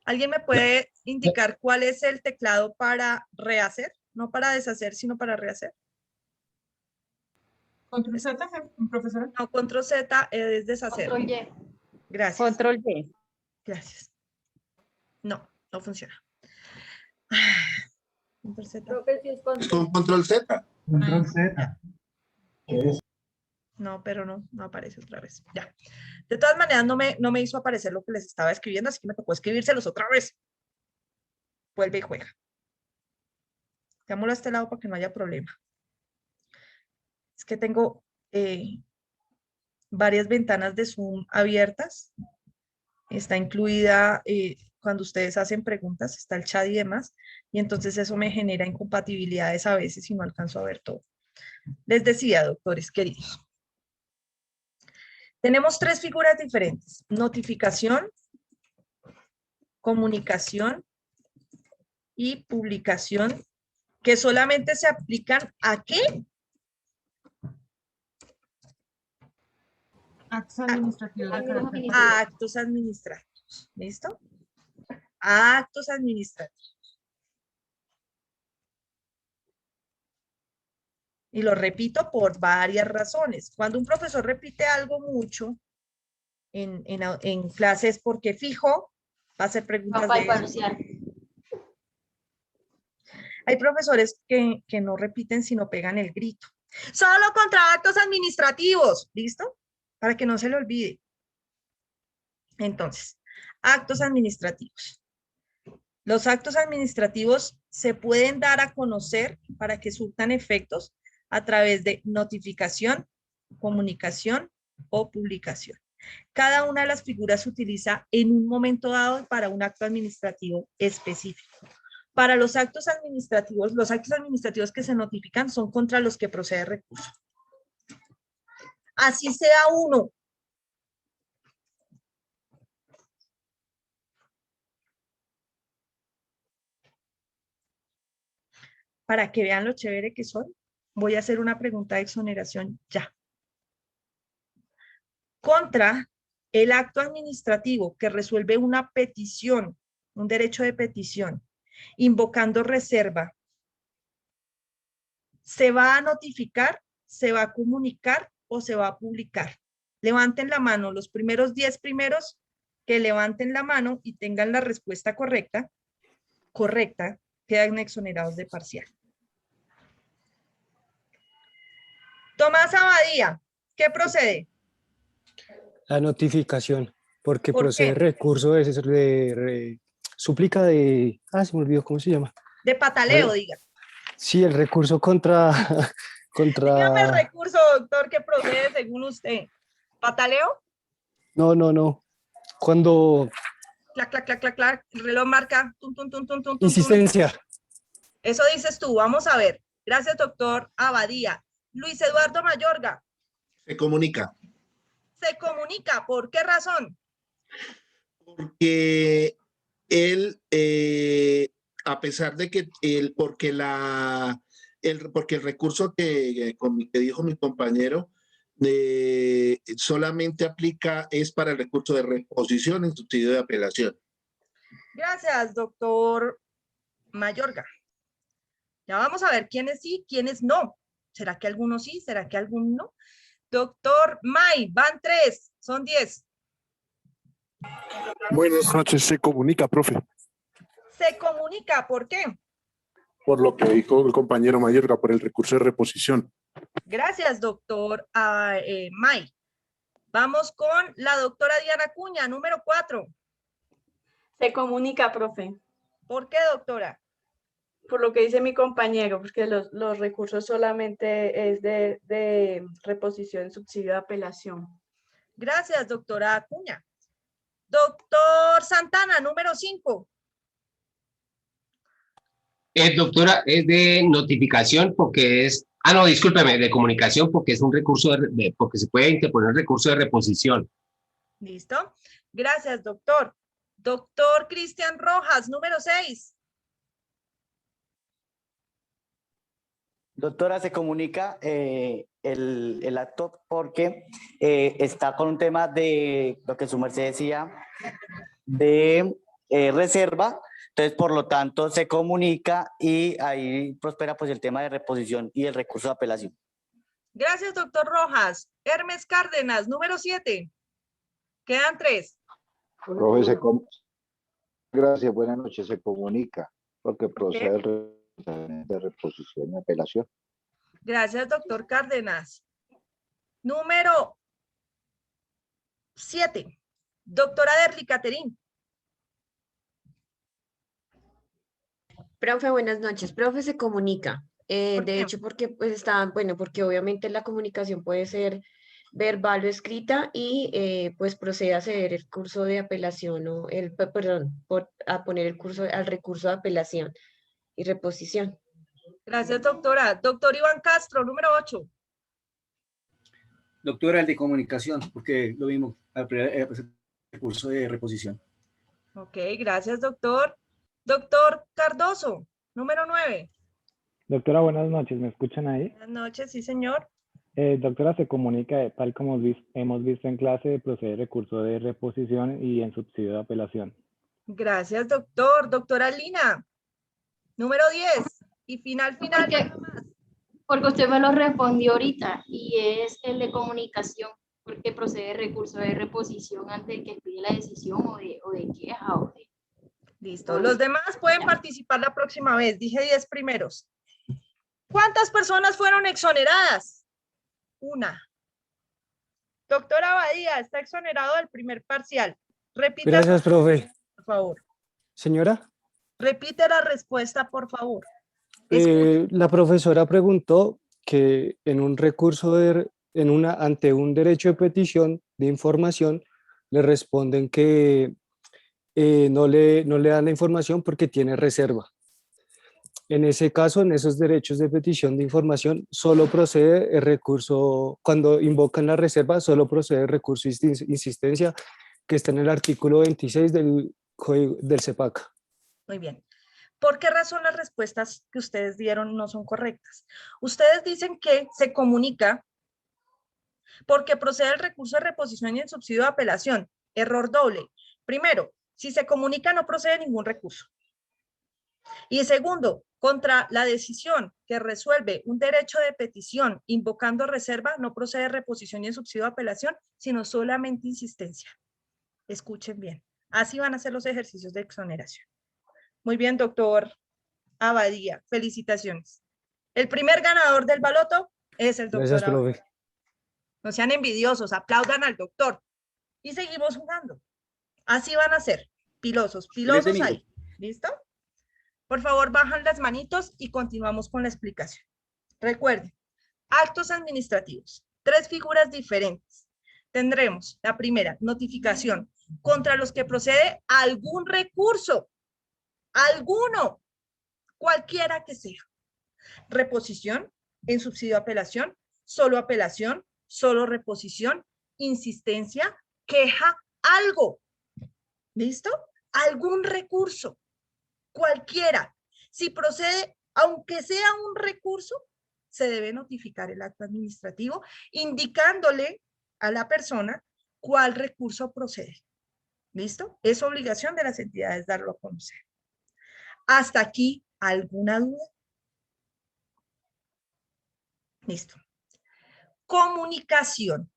¿Alguien me puede indicar cuál es el teclado para rehacer? No para deshacer, sino para rehacer. Control Z, profesora. No, control Z es deshacer. Control Y. Gracias. Control Y. Gracias. No, no funciona. Control Z. Con control Z. Control Z. No, pero no aparece otra vez. Ya. De todas maneras, no me hizo aparecer lo que les estaba escribiendo, así que me tocó escribírselos otra vez. Vuelve y juega. Démoslo a este lado para que no haya problema. Es que tengo varias ventanas de Zoom abiertas. Está incluida cuando ustedes hacen preguntas, está el chat y demás, y entonces eso me genera incompatibilidades a veces y no alcanzo a ver todo. Les decía, doctores queridos, tenemos tres figuras diferentes: notificación, comunicación y publicación, que solamente se aplican ¿a qué? Actos administrativos de carácter. A actos administrativos. ¿Listo? A actos administrativos. Y lo repito por varias razones. Cuando un profesor repite algo mucho en clases, porque fijo, va a hacer preguntas Papá de y eso. parcial. Hay profesores que no repiten, sino pegan el grito. Solo contra actos administrativos. ¿Listo? Para que no se le olvide. Entonces, actos administrativos. Los actos administrativos se pueden dar a conocer para que surtan efectos a través de notificación, comunicación o publicación. Cada una de las figuras se utiliza en un momento dado para un acto administrativo específico. Para los actos administrativos que se notifican son contra los que procede recurso. Así sea uno. Para que vean lo chévere que son, voy a hacer una pregunta de exoneración ya. Contra el acto administrativo que resuelve una petición, un derecho de petición, invocando reserva, ¿se va a notificar, se va a comunicar o se va a publicar? Levanten la mano, los primeros 10 primeros que levanten la mano y tengan la respuesta correcta, quedan exonerados de parcial. Tomás Abadía, ¿qué procede? La notificación, porque ¿Por procede qué? recurso de súplica de, se me olvidó cómo se llama. De pataleo, diga. Sí, el recurso contra, Dígame el recurso, doctor, que procede según usted. ¿Pataleo? No. Cuando Clac, clac, clac, clac, clac. El reloj marca. Tum, tum, tum, tum, tum, tum, tum. insistencia. Eso dices tú. Vamos a ver. Gracias, doctor Abadía. Luis Eduardo Mayorga. Se comunica. Se comunica. ¿Por qué razón? Porque él, a pesar de que porque el recurso que dijo mi compañero solamente aplica, es para el recurso de reposición en subsidio de apelación. Gracias, doctor Mayorga. Ya vamos a ver quiénes sí, quiénes no. ¿Será que algunos sí? ¿Será que algunos no? Doctor May, van 3, son 10. Buenas noches, se comunica, profe. Se comunica, ¿por qué? Por lo que dijo el compañero Mayorga, por el recurso de reposición. Gracias, doctor May. Vamos con la doctora Diana Cuña, número 4. Se comunica, profe. ¿Por qué, doctora? Por lo que dice mi compañero, porque los recursos solamente es de reposición, subsidio de apelación. Gracias, doctora Acuña. Doctor Santana, número 5. Doctora, es de notificación porque es, no, discúlpeme, de comunicación porque es un recurso, porque se puede interponer un recurso de reposición. ¿Listo? Gracias, doctor. Doctor Cristian Rojas, número 6. Doctora, se comunica el acto porque está con un tema de lo que su merced decía, de reserva. Entonces, por lo tanto, se comunica y ahí prospera pues el tema de reposición y el recurso de apelación. Gracias, doctor Rojas. Hermes Cárdenas, número 7. Quedan 3. Profe, gracias, buenas noches. Se comunica porque procede el de reposición y apelación. Gracias, doctor Cárdenas. Número 7. Doctora Derly Caterín. Profe, buenas noches. Profe, se comunica. De hecho, porque pues porque obviamente la comunicación puede ser verbal o escrita y pues procede a ceder el curso de apelación o a poner el curso al recurso de apelación y reposición. Gracias, doctora. Doctor Iván Castro, número 8. Doctora, el de comunicación, porque lo mismo, el recurso de reposición. Ok, gracias, doctor. Doctor Cardoso, número 9. Doctora, buenas noches, ¿me escuchan ahí? Buenas noches, sí, señor. Doctora, se comunica, tal como hemos visto en clase, procede recurso de reposición y en subsidio de apelación. Gracias, doctor. Doctora Lina, número 10. Y final. Porque usted me lo respondió ahorita y es el de comunicación, porque procede recurso de reposición antes de que expide la decisión o de queja o de... Listo. Los demás pueden participar la próxima vez. Dije 10 primeros. ¿Cuántas personas fueron exoneradas? 1. Doctora Abadía, está exonerado del primer parcial. Repite. Gracias, profe. Por favor. Señora. Repite la respuesta, por favor. La profesora preguntó que en un recurso ante un derecho de petición de información le responden que no le dan la información porque tiene reserva. En ese caso, en esos derechos de petición de información, solo procede el recurso, cuando invocan la reserva, solo procede el recurso de insistencia que está en el artículo 26 del CEPAC. Muy bien. ¿Por qué razón las respuestas que ustedes dieron no son correctas? Ustedes dicen que se comunica porque procede el recurso de reposición y el subsidio de apelación. Error doble. Primero, si se comunica no procede ningún recurso. Y segundo, contra la decisión que resuelve un derecho de petición invocando reserva, no procede reposición y el subsidio de apelación, sino solamente insistencia. Escuchen bien. Así van a ser los ejercicios de exoneración. Muy bien, doctor Abadía. Felicitaciones. El primer ganador del baloto es el doctor Gracias, Abadía. profe. No sean envidiosos, aplaudan al doctor. Y seguimos jugando. Así van a ser. Pilosos ahí. ¿Listo? Por favor, bajan las manitos y continuamos con la explicación. Recuerden, actos administrativos. 3 figuras diferentes. tendremos la primera, notificación contra los que procede algún recurso, alguno, cualquiera que sea. Reposición, en subsidio apelación, solo reposición, insistencia, queja, algo. ¿Listo? Algún recurso, cualquiera. Si procede, aunque sea un recurso, se debe notificar el acto administrativo indicándole a la persona cuál recurso procede. ¿Listo? Es obligación de las entidades darlo a conocer. ¿Hasta aquí alguna duda? Listo. Comunicación.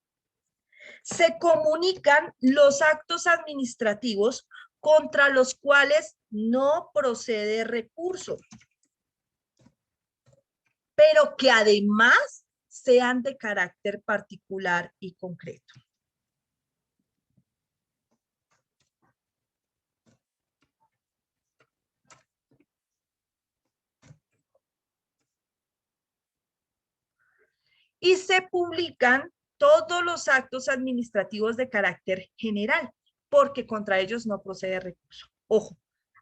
Se comunican los actos administrativos contra los cuales no procede recurso, pero que además sean de carácter particular y concreto. Y se publican todos los actos administrativos de carácter general, porque contra ellos no procede recurso. Ojo,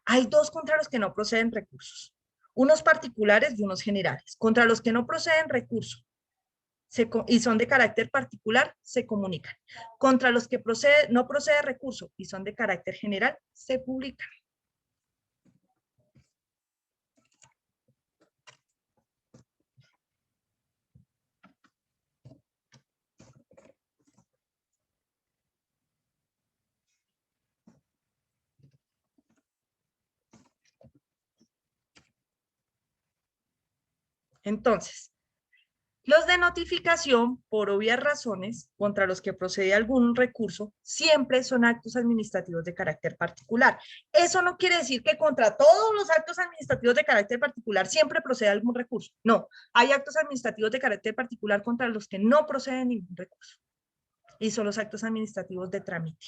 hay dos contra los que no proceden recursos, unos particulares y unos generales. Contra los que no proceden recurso y son de carácter particular, se comunican. Contra los que no procede recurso y son de carácter general, se publican. Entonces, los de notificación, por obvias razones, contra los que procede algún recurso, siempre son actos administrativos de carácter particular. Eso no quiere decir que contra todos los actos administrativos de carácter particular siempre procede algún recurso. No, hay actos administrativos de carácter particular contra los que no procede ningún recurso. Y son los actos administrativos de trámite.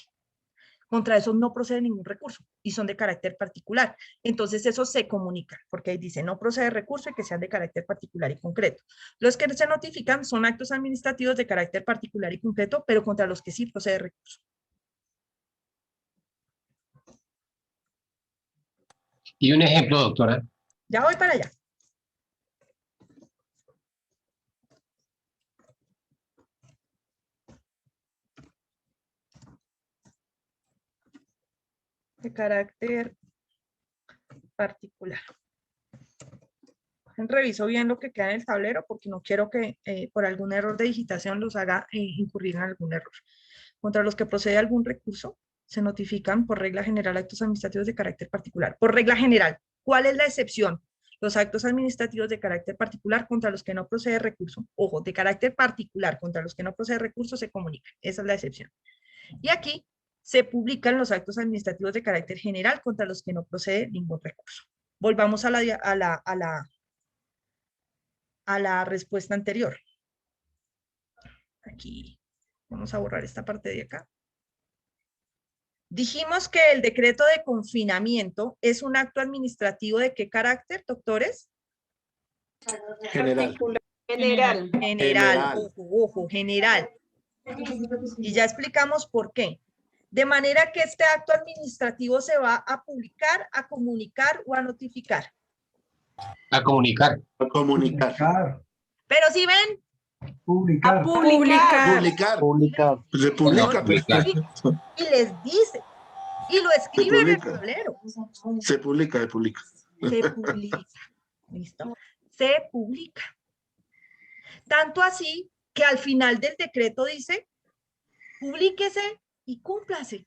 Contra esos no procede ningún recurso y son de carácter particular. Entonces eso se comunica, porque ahí dice no procede recurso y que sean de carácter particular y concreto. Los que se notifican son actos administrativos de carácter particular y concreto, pero contra los que sí procede recurso. Y un ejemplo, doctora. Ya voy para allá. De carácter particular. Reviso bien lo que queda en el tablero porque no quiero que por algún error de digitación los haga incurrir en algún error. Contra los que procede algún recurso, se notifican por regla general actos administrativos de carácter particular. Por regla general, ¿cuál es la excepción? Los actos administrativos de carácter particular contra los que no procede recurso. Ojo, de carácter particular contra los que no procede recurso se comunican. Esa es la excepción. Y aquí se publican los actos administrativos de carácter general contra los que no procede ningún recurso. Volvamos a la respuesta anterior. Aquí vamos a borrar esta parte de acá. Dijimos que el decreto de confinamiento es un acto administrativo ¿de qué carácter, doctores? General. General. Ojo, general. Y ya explicamos por qué. De manera que este acto administrativo se va a publicar, a comunicar o a notificar. A comunicar. A comunicar. Pero si ven, Publicar. a publicar. Publicar. Publicar. Se publica. Publicar. Y les dice, y lo escribe en el publica. tablero. Se publica, se publica. Se publica. ¿Listo? Se publica. Tanto así que al final del decreto dice, publíquese y cúmplase.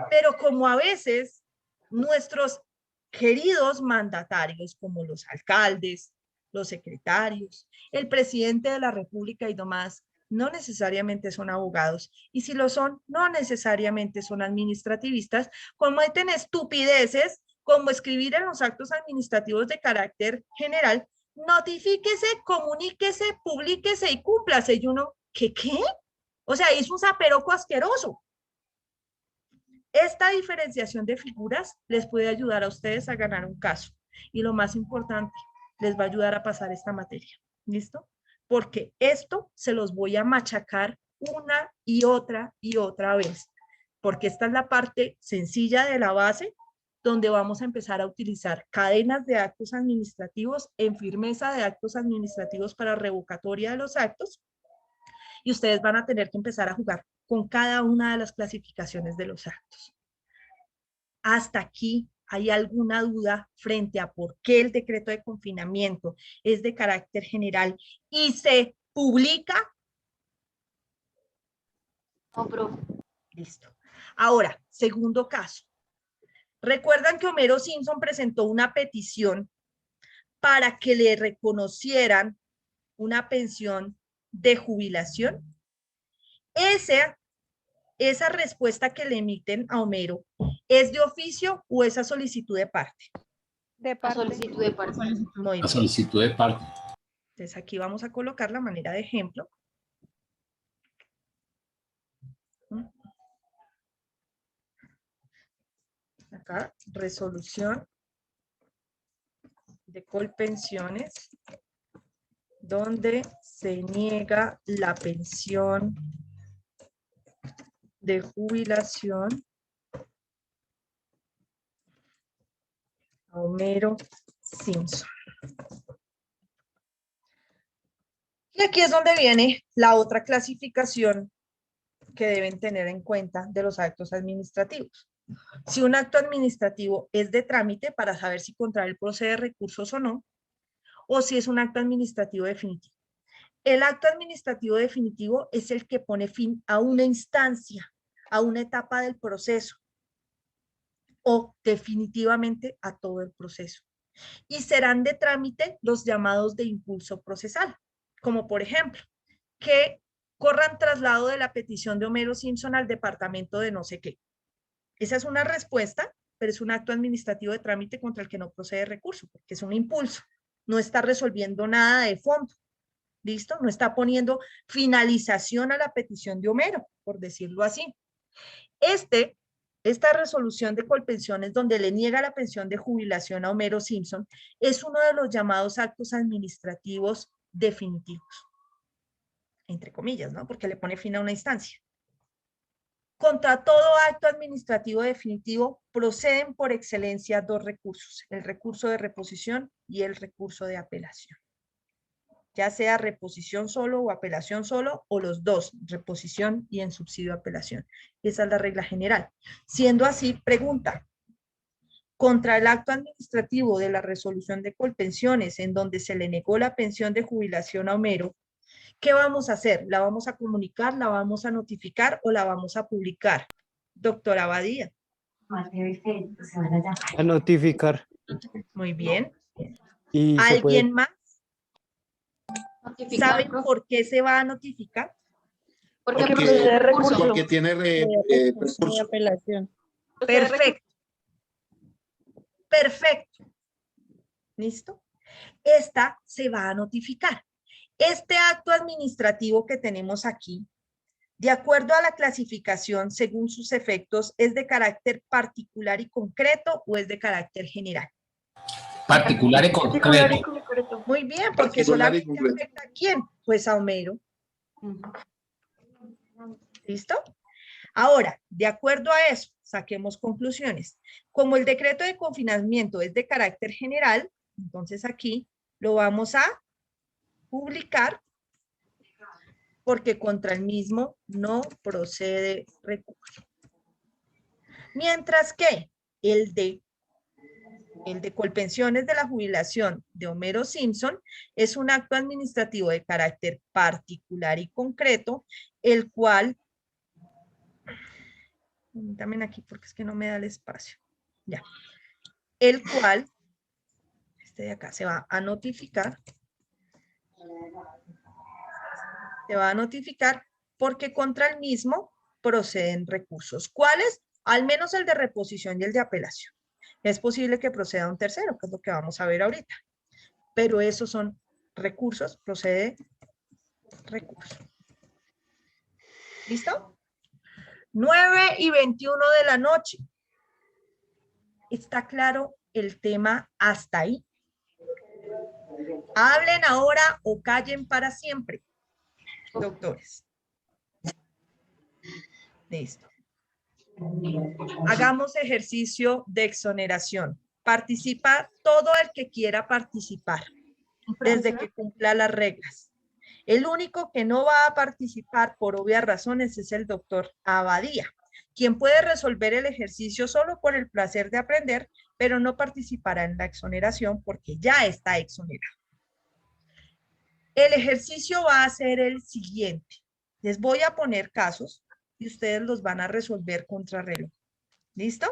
Pero como a veces nuestros queridos mandatarios, como los alcaldes, los secretarios, el presidente de la República y demás, no necesariamente son abogados, y si lo son, no necesariamente son administrativistas, cometen estupideces como escribir en los actos administrativos de carácter general, notifíquese, comuníquese, publíquese y cúmplase. Y uno, ¿qué? O sea, es un zaperoco asqueroso. Esta diferenciación de figuras les puede ayudar a ustedes a ganar un caso. Y lo más importante, les va a ayudar a pasar esta materia. ¿Listo? Porque esto se los voy a machacar una y otra vez, porque esta es la parte sencilla de la base, donde vamos a empezar a utilizar cadenas de actos administrativos en firmeza de actos administrativos para revocatoria de los actos, y ustedes van a tener que empezar a jugar con cada una de las clasificaciones de los actos. Hasta aquí, ¿hay alguna duda frente a por qué el decreto de confinamiento es de carácter general y se publica? No, profe. Listo. Ahora, segundo caso. ¿Recuerdan que Homero Simpson presentó una petición para que le reconocieran una pensión de jubilación? Esa respuesta que le emiten a Homero, ¿es de oficio o es a solicitud de parte? De parte. Solicitud de parte. Muy La bien. solicitud de parte. Entonces aquí vamos a colocar la manera de ejemplo. Acá, resolución de Colpensiones, donde se niega la pensión de jubilación a Homero Simpson. Y aquí es donde viene la otra clasificación que deben tener en cuenta de los actos administrativos. Si un acto administrativo es de trámite para saber si contra él procede recursos o si es un acto administrativo definitivo. El acto administrativo definitivo es el que pone fin a una instancia, a una etapa del proceso, o definitivamente a todo el proceso. Y serán de trámite los llamados de impulso procesal, como por ejemplo, que corran traslado de la petición de Homero Simpson al departamento de no sé qué. Esa es una respuesta, pero es un acto administrativo de trámite contra el que no procede recurso, porque es un impulso. No está resolviendo nada de fondo. ¿Listo? No está poniendo finalización a la petición de Homero, por decirlo así. Esta resolución de Colpensiones, donde le niega la pensión de jubilación a Homero Simpson, es uno de los llamados actos administrativos definitivos. Entre comillas, ¿no? Porque le pone fin a una instancia. Contra todo acto administrativo definitivo proceden por excelencia dos recursos, el recurso de reposición y el recurso de apelación. Ya sea reposición solo o apelación solo, o los dos, reposición y en subsidio apelación. Esa es la regla general. Siendo así, pregunta, contra el acto administrativo de la resolución de Colpensiones, en donde se le negó la pensión de jubilación a Homero, ¿qué vamos a hacer? ¿La vamos a comunicar, la vamos a notificar o la vamos a publicar? Doctora Badía. A notificar. Muy bien. Y se puede... ¿Alguien más? ¿Saben por qué se va a notificar? Porque procede recurso. Porque tiene recurso. De apelación. Perfecto. Perfecto. ¿Listo? Esta se va a notificar. Este acto administrativo que tenemos aquí, de acuerdo a la clasificación según sus efectos, ¿es de carácter particular y concreto o es de carácter general? Particular y concreto. Muy bien, porque solamente afecta a quién, pues a Homero. ¿Listo? Ahora, de acuerdo a eso, saquemos conclusiones. Como el decreto de confinamiento es de carácter general, entonces aquí lo vamos a publicar porque contra el mismo no procede recurso. Mientras que el de Colpensiones de la jubilación de Homero Simpson es un acto administrativo de carácter particular y concreto, el cual, también aquí porque es que no me da el espacio, ya, el cual, este de acá se va a notificar, porque contra el mismo proceden recursos. ¿Cuáles? Al menos el de reposición y el de apelación. Es posible que proceda un tercero, que es lo que vamos a ver ahorita. Pero esos son recursos, procede recurso. ¿Listo? 9:21 de la noche. ¿Está claro el tema hasta ahí? Hablen ahora o callen para siempre, doctores. Listo. Hagamos ejercicio de exoneración. Participa todo el que quiera participar, desde que cumpla las reglas. El único que no va a participar por obvias razones es el doctor Abadía, quien puede resolver el ejercicio solo por el placer de aprender, pero no participará en la exoneración porque ya está exonerado. El ejercicio va a ser el siguiente. Les voy a poner casos y ustedes los van a resolver contrarreloj. ¿Listo?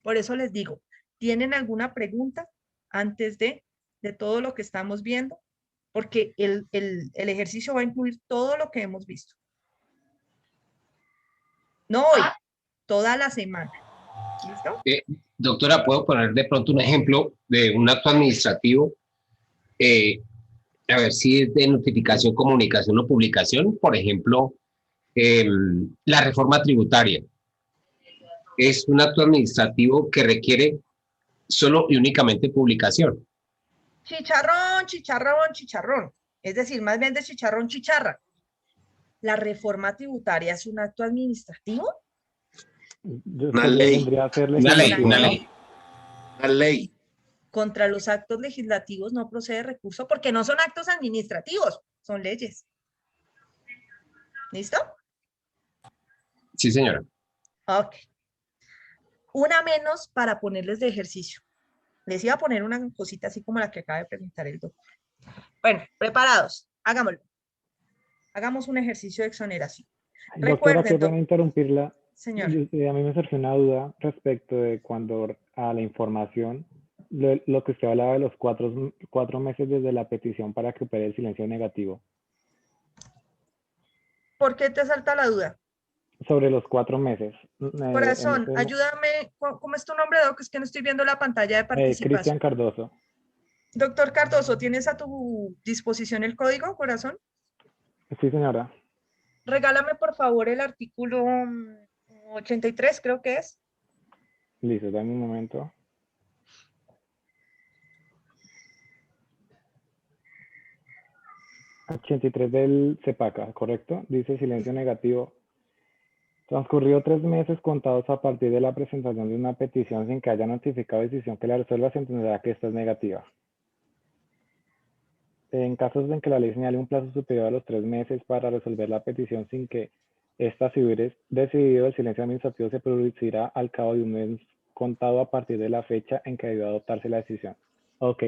Por eso les digo, ¿tienen alguna pregunta antes de todo lo que estamos viendo? Porque el ejercicio va a incluir todo lo que hemos visto. No hoy, toda la semana. ¿Listo? Doctora, ¿puedo poner de pronto un ejemplo de un acto administrativo? A ver si es de notificación, comunicación o publicación. Por ejemplo, la reforma tributaria. Es un acto administrativo que requiere solo y únicamente publicación. Chicharrón, chicharrón, chicharrón. Es decir, más bien de chicharrón, chicharra. ¿La reforma tributaria es un acto administrativo? Una ley. Una ley. Una ley. Contra los actos legislativos no procede recurso porque no son actos administrativos, son leyes. ¿Listo? Sí, señora. Ok. Una menos para ponerles de ejercicio. Les iba a poner una cosita así como la que acaba de preguntar el doctor. Bueno, preparados. Hagámoslo. Hagamos un ejercicio de exoneración. Doctora, qué pena interrumpirla. Señor. A mí me surgió una duda respecto de cuando a la información, lo que usted hablaba de los cuatro meses desde la petición para que opere el silencio negativo. ¿Por qué te salta la duda? Sobre los 4 meses. Corazón, ayúdame. ¿Cómo es tu nombre, Doc? Es que no estoy viendo la pantalla de participación. Cristian Cardoso. Doctor Cardoso, ¿tienes a tu disposición el código, corazón? Sí, señora. Regálame, por favor, el artículo 83, creo que es. Listo, dame un momento. ...83 del CEPACA, ¿correcto? Dice silencio negativo. Transcurrió 3 meses contados a partir de la presentación de una petición sin que haya notificado decisión que la resuelva, se entenderá que esta es negativa. En casos en que la ley señale un plazo superior a los 3 meses para resolver la petición sin que ésta se hubiera decidido, el silencio administrativo se producirá al cabo de un mes contado a partir de la fecha en que debió adoptarse la decisión. Ok,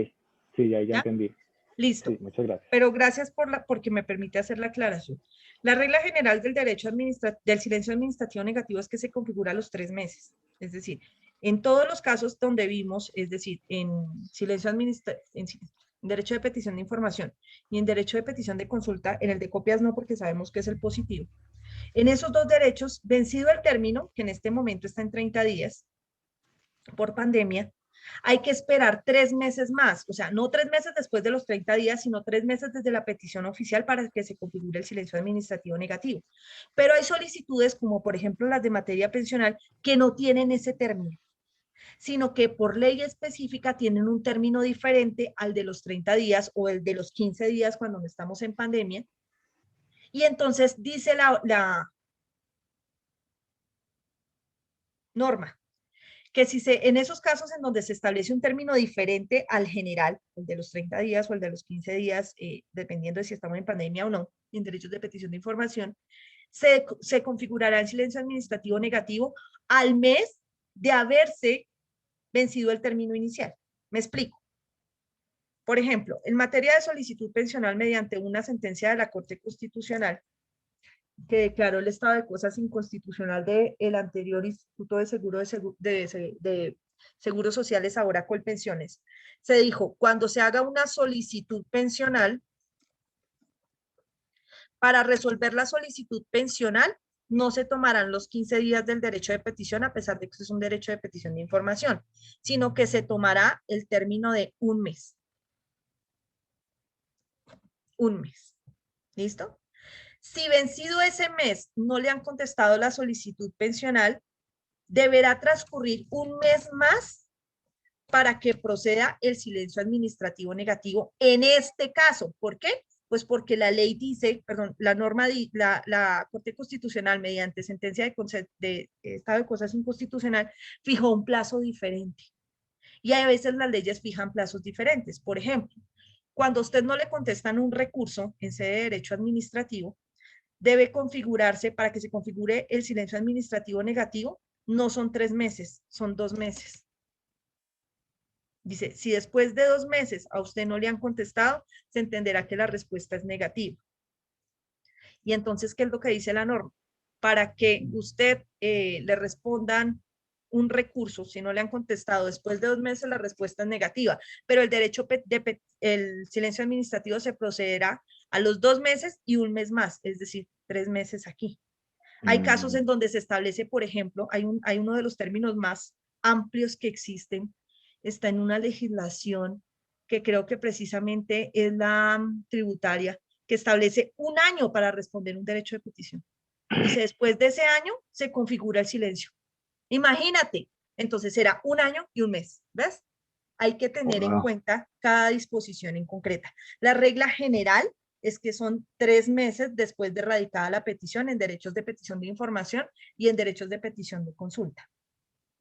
sí, ya entendí. Listo. Sí, muchas gracias. Pero gracias porque me permite hacer la aclaración. La regla general del derecho del silencio administrativo negativo es que se configura a los 3 meses. Es decir, en todos los casos donde vimos, es decir, en silencio en derecho de petición de información y en derecho de petición de consulta, en el de copias no, porque sabemos que es el positivo. En esos dos derechos, vencido el término, que en este momento está en 30 días por pandemia, hay que esperar 3 meses más, o sea, no 3 meses después de los 30 días, sino 3 meses desde la petición oficial para que se configure el silencio administrativo negativo. Pero hay solicitudes, como por ejemplo las de materia pensional, que no tienen ese término, sino que por ley específica tienen un término diferente al de los 30 días o el de los 15 días cuando no estamos en pandemia. Y entonces dice la norma que si en esos casos en donde se establece un término diferente al general, el de los 30 días o el de los 15 días, dependiendo de si estamos en pandemia o no, en derechos de petición de información, se configurará el silencio administrativo negativo al mes de haberse vencido el término inicial. Me explico. Por ejemplo, en materia de solicitud pensional mediante una sentencia de la Corte Constitucional, que declaró el estado de cosas inconstitucional del anterior Instituto de Seguros Sociales, ahora Colpensiones, se dijo, cuando se haga una solicitud pensional, para resolver la solicitud pensional, no se tomarán los 15 días del derecho de petición, a pesar de que es un derecho de petición de información, sino que se tomará el término de un mes. Un mes. ¿Listo? Si vencido ese mes no le han contestado la solicitud pensional, deberá transcurrir un mes más para que proceda el silencio administrativo negativo en este caso. ¿Por qué? Pues porque la ley dice, perdón, la norma, la Corte Constitucional, mediante sentencia de estado de cosas inconstitucional, fijó un plazo diferente. Y a veces las leyes fijan plazos diferentes. Por ejemplo, cuando a usted no le contestan un recurso en sede de derecho administrativo, debe configurarse, para que se configure el silencio administrativo negativo, no son 3 meses, son 2 meses. Dice, si después de 2 meses a usted no le han contestado, se entenderá que la respuesta es negativa. Y entonces, ¿qué es lo que dice la norma? Para que usted le respondan un recurso, si no le han contestado después de 2 meses, la respuesta es negativa, pero el silencio administrativo se procederá a los 2 meses y 1 mes más, es decir, 3 meses aquí. Hay casos en donde se establece, por ejemplo, hay uno de los términos más amplios que existen, está en una legislación que creo que precisamente es la tributaria, que establece 1 año para responder un derecho de petición. Dice, después de ese año se configura el silencio. Imagínate, entonces será 1 año y 1 mes, ¿ves? Hay que tener en cuenta cada disposición en concreta. La regla general es que son 3 meses después de radicada la petición en derechos de petición de información y en derechos de petición de consulta.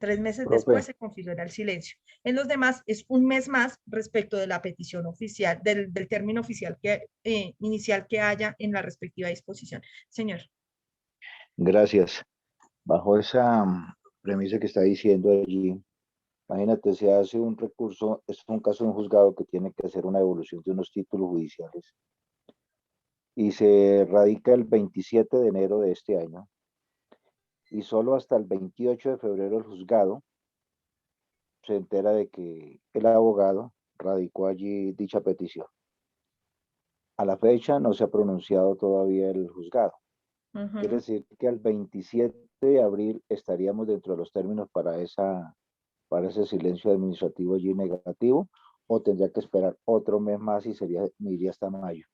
3 meses después se configura el silencio. En los demás es 1 mes más respecto de la petición oficial, del término oficial inicial que haya en la respectiva disposición. Señor. Gracias. Bajo esa premisa que está diciendo allí, imagínate, se hace un recurso, es un caso de un juzgado que tiene que hacer una devolución de unos títulos judiciales y se radica el 27 de enero de este año y solo hasta el 28 de febrero el juzgado se entera de que el abogado radicó allí dicha petición. A la fecha no se ha pronunciado todavía el juzgado. Quiere decir que al 27 de abril estaríamos dentro de los términos para ese silencio administrativo allí negativo, o tendría que esperar otro mes más y me iría hasta mayo.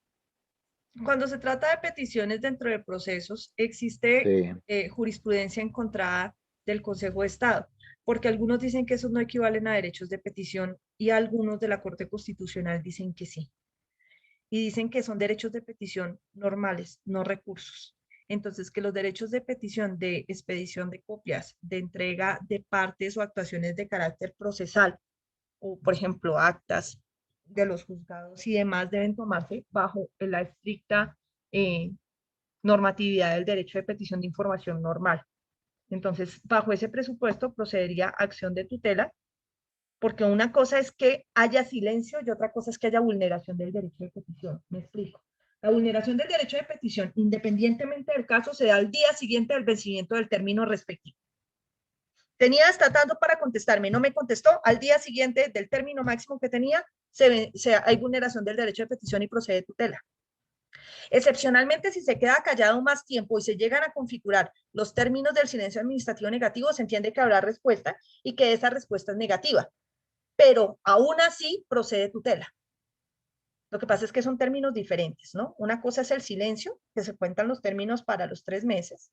Cuando se trata de peticiones dentro de procesos, existe jurisprudencia encontrada del Consejo de Estado, porque algunos dicen que esos no equivalen a derechos de petición y algunos de la Corte Constitucional dicen que sí. Y dicen que son derechos de petición normales, no recursos. Entonces, que los derechos de petición de expedición de copias, de entrega de partes o actuaciones de carácter procesal, o por ejemplo, actas de los juzgados y demás deben tomarse bajo la estricta normatividad del derecho de petición de información normal. Entonces, bajo ese presupuesto procedería acción de tutela, porque una cosa es que haya silencio y otra cosa es que haya vulneración del derecho de petición. Me explico. La vulneración del derecho de petición, independientemente del caso, se da al día siguiente del vencimiento del término respectivo. Tenía hasta tanto para contestarme, no me contestó, al día siguiente del término máximo que tenía, hay vulneración del derecho de petición y procede tutela. Excepcionalmente, si se queda callado más tiempo y se llegan a configurar los términos del silencio administrativo negativo, se entiende que habrá respuesta y que esa respuesta es negativa. Pero aún así procede tutela. Lo que pasa es que son términos diferentes, ¿no? Una cosa es el silencio, que se cuentan los términos para los 3 meses,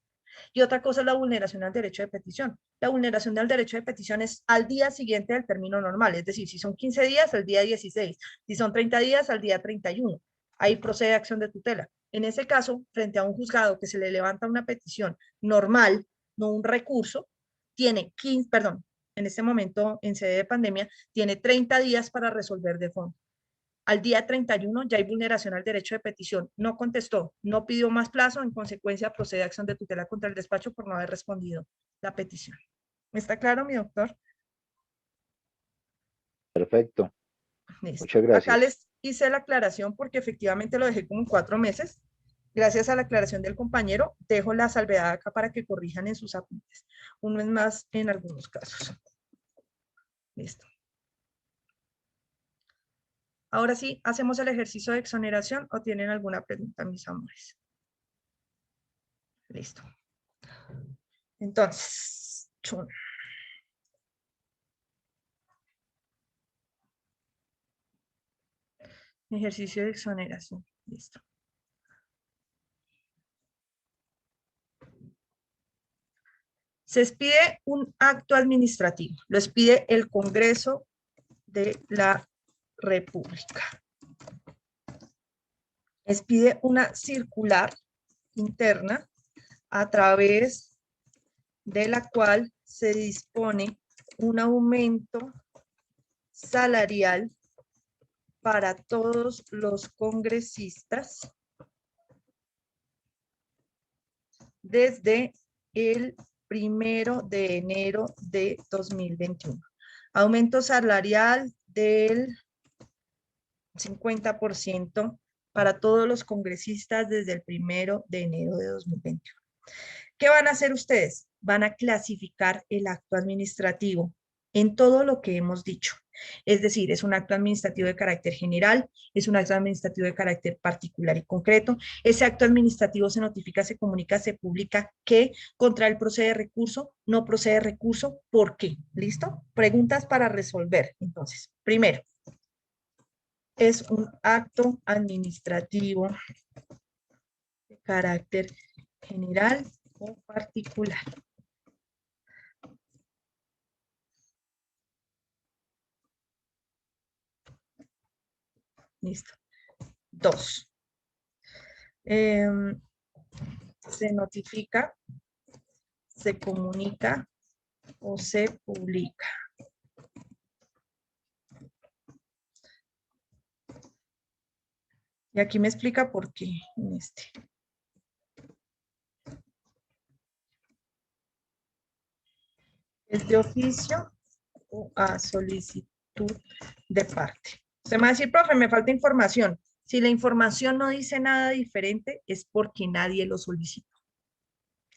y otra cosa es la vulneración al derecho de petición. La vulneración del derecho de petición es al día siguiente del término normal, es decir, si son 15 días, al día 16, si son 30 días, al día 31. Ahí procede acción de tutela. En ese caso, frente a un juzgado que se le levanta una petición normal, no un recurso, tiene 15, perdón, en este momento, en sede de pandemia, tiene 30 días para resolver de fondo. Al día 31 ya hay vulneración al derecho de petición. No contestó, no pidió más plazo, en consecuencia procede acción de tutela contra el despacho por no haber respondido la petición. ¿Está claro, mi doctor? Perfecto. Listo. Muchas gracias. Acá les hice la aclaración porque efectivamente lo dejé como 4 meses. Gracias a la aclaración del compañero, dejo la salvedad acá para que corrijan en sus apuntes. 1 mes más en algunos casos. Listo. Ahora sí, ¿hacemos el ejercicio de exoneración o tienen alguna pregunta, mis amores? Listo. Entonces, ejercicio de exoneración. Listo. Se expide un acto administrativo. Lo expide el Congreso de la República. expide una circular interna a través de la cual se dispone un aumento salarial para todos los congresistas desde el 1 de enero de 2021. Aumento salarial del 50% para todos los congresistas desde el 1 de enero de 2021. ¿Qué van a hacer ustedes? Van a clasificar el acto administrativo en todo lo que hemos dicho. Es decir, es un acto administrativo de carácter general, es un acto administrativo de carácter particular y concreto. Ese acto administrativo se notifica, se comunica, se publica que contra él procede recurso, no procede recurso, ¿por qué? ¿Listo? Preguntas para resolver. Entonces, primero, es un acto administrativo de carácter general o particular. Listo. 2. Se notifica, se comunica o se publica. Y aquí me explica por qué en este. Es de oficio o a solicitud de parte. Usted me va a decir, profe, me falta información. Si la información no dice nada diferente, es porque nadie lo solicitó.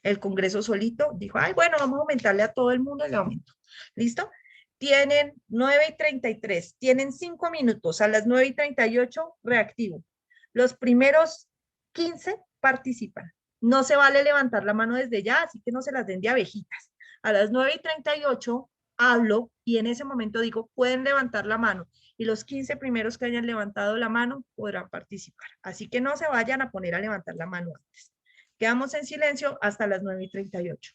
El Congreso solito dijo, ay, bueno, vamos a aumentarle a todo el mundo el aumento. ¿Listo? Tienen 9:33, tienen 5 minutos. A las 9:38, reactivo. Los primeros 15 participan. No se vale levantar la mano desde ya, así que no se las den de abejitas. A las 9:38 hablo y en ese momento digo, pueden levantar la mano. Y los 15 primeros que hayan levantado la mano podrán participar. Así que no se vayan a poner a levantar la mano antes. Quedamos en silencio hasta las 9:38.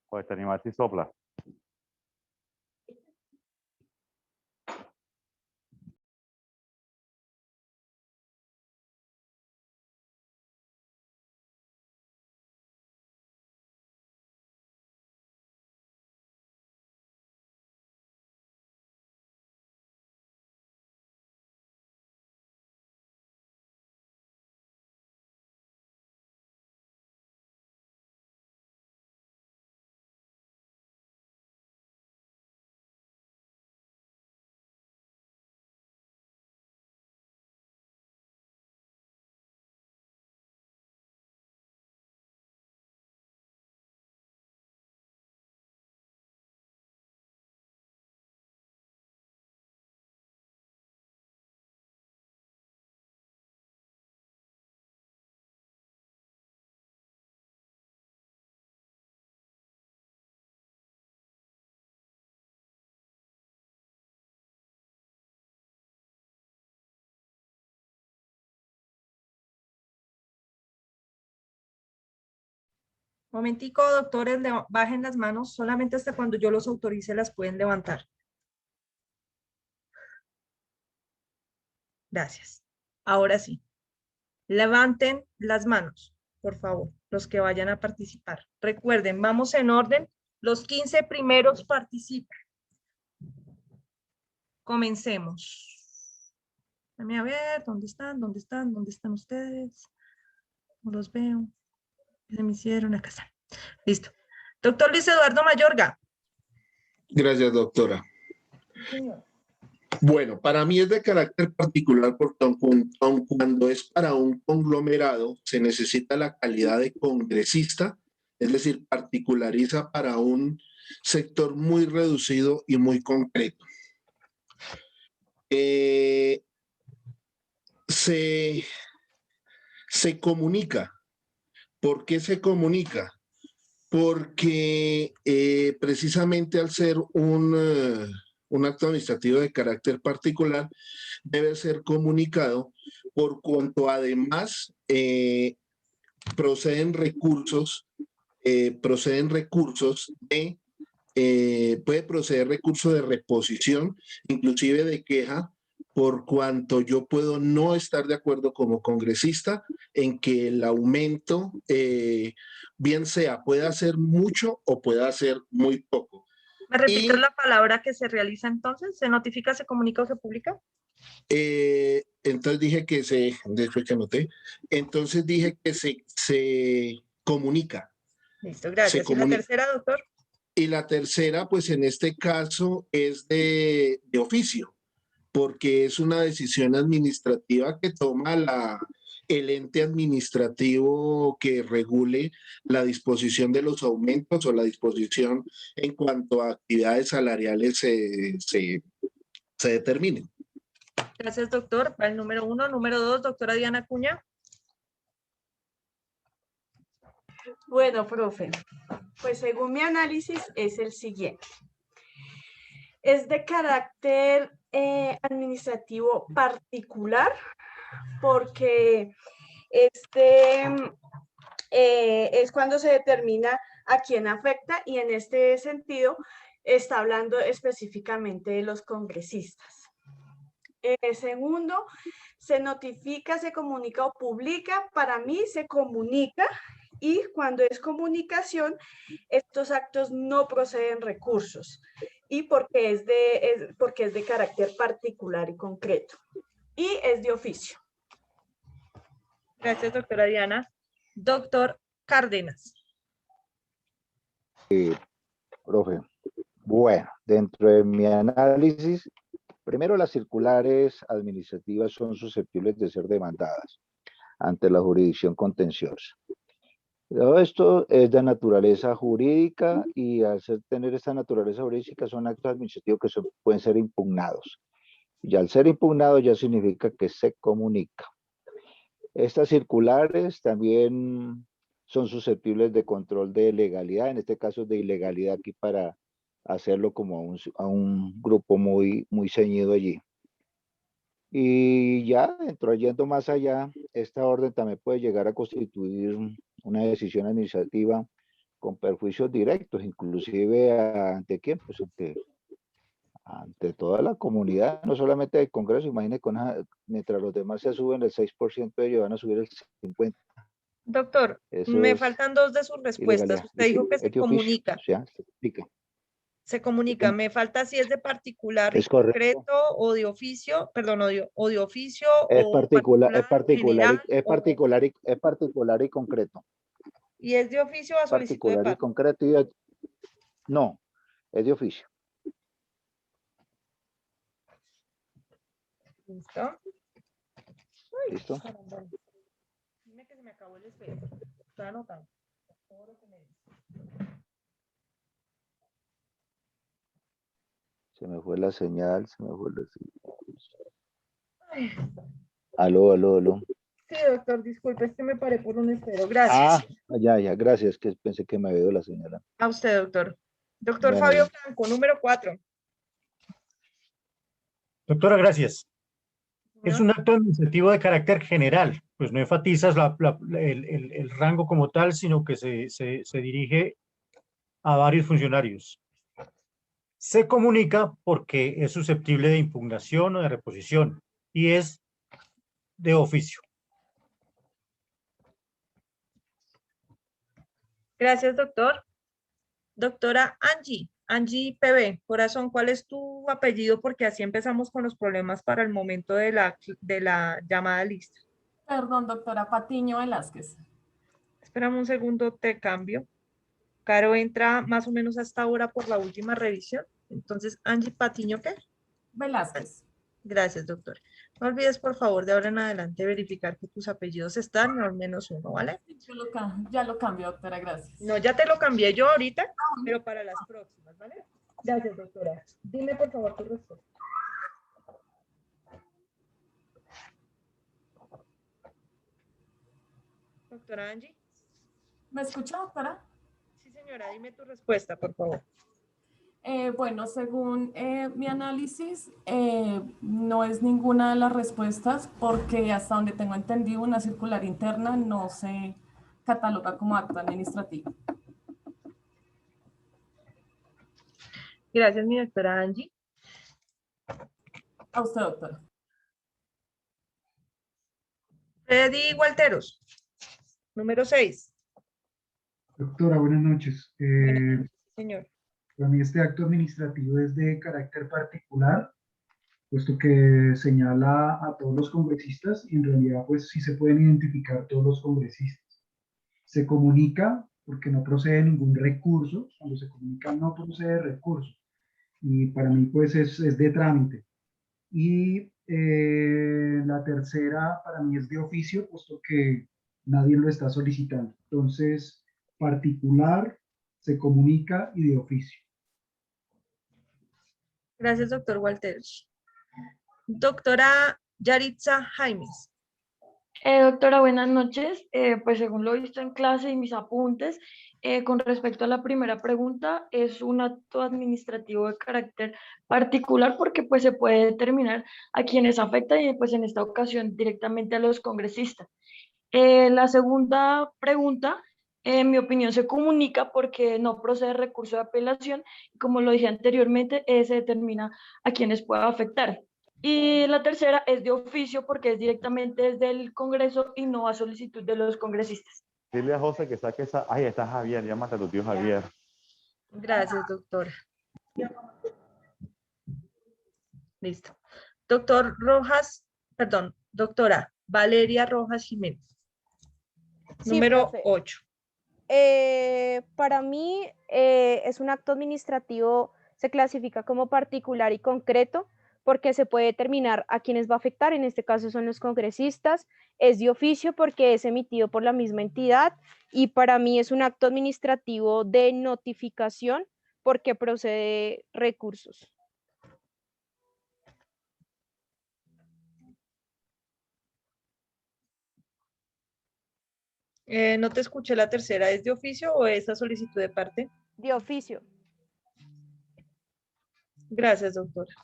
Puedes te animar si sopla. Momentico, doctores, bajen las manos. Solamente hasta cuando yo los autorice las pueden levantar. Gracias. Ahora sí. Levanten las manos, por favor, los que vayan a participar. Recuerden, vamos en orden. Los 15 primeros participan. Comencemos. Déjame a ver, ¿dónde están? ¿Dónde están? ¿Dónde están ustedes? No los veo. Se me hicieron acá están. Listo. Doctor Luis Eduardo Mayorga. Gracias, doctora. Señor. Bueno, para mí es de carácter particular porque aun cuando es para un conglomerado, se necesita la calidad de congresista, es decir, particulariza para un sector muy reducido y muy concreto. Se comunica. ¿Por qué se comunica? Porque precisamente al ser un acto administrativo de carácter particular, debe ser comunicado por cuanto además proceden recursos puede proceder recurso de reposición, inclusive de queja, por cuanto yo puedo no estar de acuerdo como congresista en que el aumento, bien sea, pueda ser mucho o pueda ser muy poco. ¿Me repites la palabra que se realiza entonces? ¿Se notifica, se comunica o se publica? Entonces dije que después que anoté, entonces dije que se comunica. Listo, gracias. ¿Y la tercera, doctor? Y la tercera, pues en este caso es de oficio, porque es una decisión administrativa que toma el ente administrativo que regule la disposición de los aumentos o la disposición en cuanto a actividades salariales se determinen. Gracias, doctor. Va el número 1. Número 2, doctora Diana Acuña. Bueno, profe, pues según mi análisis es el siguiente. Es de carácter administrativo particular porque es cuando se determina a quién afecta y en este sentido está hablando específicamente de los congresistas. Segundo, se notifica, se comunica o publica. Para mí se comunica y cuando es comunicación, estos actos no proceden recursos y porque es de carácter particular y concreto y es de oficio. Gracias, doctora Diana. Doctor Cárdenas. Profe, bueno, dentro de mi análisis, primero las circulares administrativas son susceptibles de ser demandadas ante la jurisdicción contenciosa. Todo esto es de naturaleza jurídica y al tener esta naturaleza jurídica son actos administrativos que pueden ser impugnados. Y al ser impugnados ya significa que se comunica. Estas circulares también son susceptibles de control de legalidad, en este caso de ilegalidad aquí para hacerlo como a un grupo muy ceñido allí. Y ya, yendo más allá, esta orden también puede llegar a constituir una decisión administrativa con perjuicios directos, inclusive ante quién, pues ante toda la comunidad, no solamente del Congreso. Imagine mientras los demás se suben el 6%, ellos van a subir el 50%. Doctor, Eso me es faltan dos de sus respuestas. ilegalidad. Usted Y sí, dijo que es se de oficio, comunica. o sea, se explica. Se comunica. Me falta si es de particular y Es correcto. concreto o de oficio, perdón, o de oficio Es o particular, general, es particular y concreto. y es de oficio a solicitud de Particular y parte. concreto no, es de oficio. ¿Listo? ¿Listo? Caramba. Dime que se me acabó el espejo. Estoy anotando todo lo que me dice. Se me fue la señal, Ay, Aló. sí, doctor, disculpe, es que me paré por un espero. Gracias. Ya, gracias, que pensé que me había ido la señal. A usted, doctor. Doctor Bueno, Fabio bien. Franco, número 4. Doctora, gracias. Es un acto administrativo de carácter general, pues no enfatizas el rango como tal, sino que se dirige a varios funcionarios. Se comunica porque es susceptible de impugnación o de reposición y es de oficio. Gracias, doctor. Doctora Angie PB, corazón, ¿cuál es tu apellido? Porque así empezamos con los problemas para el momento de la llamada lista. Perdón, doctora Patiño Velázquez. Espérame un segundo, te cambio. Caro entra más o menos a esta hora por la última revisión. Entonces, Angie Patiño, ¿qué? Velázquez. Gracias, doctor. No olvides, por favor, de ahora en adelante verificar que tus apellidos están, o al menos uno, ¿vale? Ya lo cambio, doctora, gracias. No, ya te lo cambié yo ahorita, pero para las próximas, ¿vale? Gracias, doctora. Dime, por favor, tu respuesta. Doctora Angie. ¿Me escucha, doctora? Sí, señora, dime tu respuesta, por favor. Bueno, según mi análisis, no es ninguna de las respuestas porque hasta donde tengo entendido una circular interna no se cataloga como acto administrativo. Gracias, mi doctora Angie. A usted, doctora. Freddy Gualteros, número 6. Doctora, buenas noches. Señor. Para mí este acto administrativo es de carácter particular, puesto que señala a todos los congresistas y en realidad pues sí se pueden identificar todos los congresistas. Se comunica porque no procede ningún recurso, cuando se comunica no procede recurso y para mí pues es de trámite. Y la tercera para mí es de oficio, puesto que nadie lo está solicitando. Entonces, particular, se comunica y de oficio. Gracias, doctor Gualteros. Doctora Yaritza Jaimes. Doctora, buenas noches. Pues según lo visto en clase y mis apuntes, con respecto a la primera pregunta, es un acto administrativo de carácter particular porque pues se puede determinar a quienes afecta y pues en esta ocasión directamente a los congresistas. La segunda pregunta, en mi opinión, se comunica porque no procede recurso de apelación y como lo dije anteriormente, se determina a quienes pueda afectar. Y la tercera es de oficio porque es directamente desde el Congreso y no a solicitud de los congresistas. Dile a José que saque esa. Ahí está Javier, llámate a tu tío Javier. Gracias, doctora. Listo. Doctor Rojas, perdón, doctora Valeria Rojas Jiménez. Sí, Número profe. 8. Para mí es un acto administrativo, se clasifica como particular y concreto porque se puede determinar a quienes va a afectar, en este caso son los congresistas, es de oficio porque es emitido por la misma entidad y para mí es un acto administrativo de notificación porque procede recursos. No te escuché la tercera, ¿es de oficio o es a solicitud de parte? De oficio. Gracias, doctora.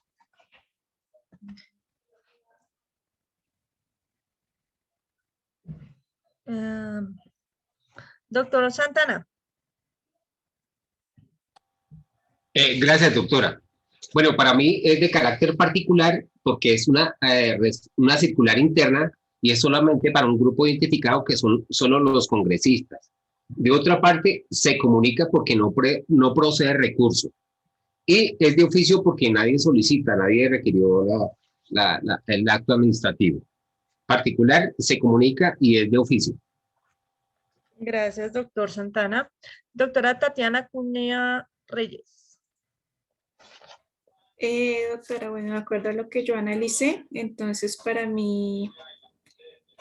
Doctor Santana. Gracias, doctora. Bueno, para mí es de carácter particular porque es una circular interna y es solamente para un grupo identificado que son solo los congresistas. De otra parte, se comunica porque no procede recurso. Y es de oficio porque nadie solicita, nadie requirió el acto administrativo. Particular, se comunica y es de oficio. Gracias, doctor Santana. Doctora Tatiana Cunea Reyes. Doctora, bueno, de acuerdo a lo que yo analicé, entonces para mí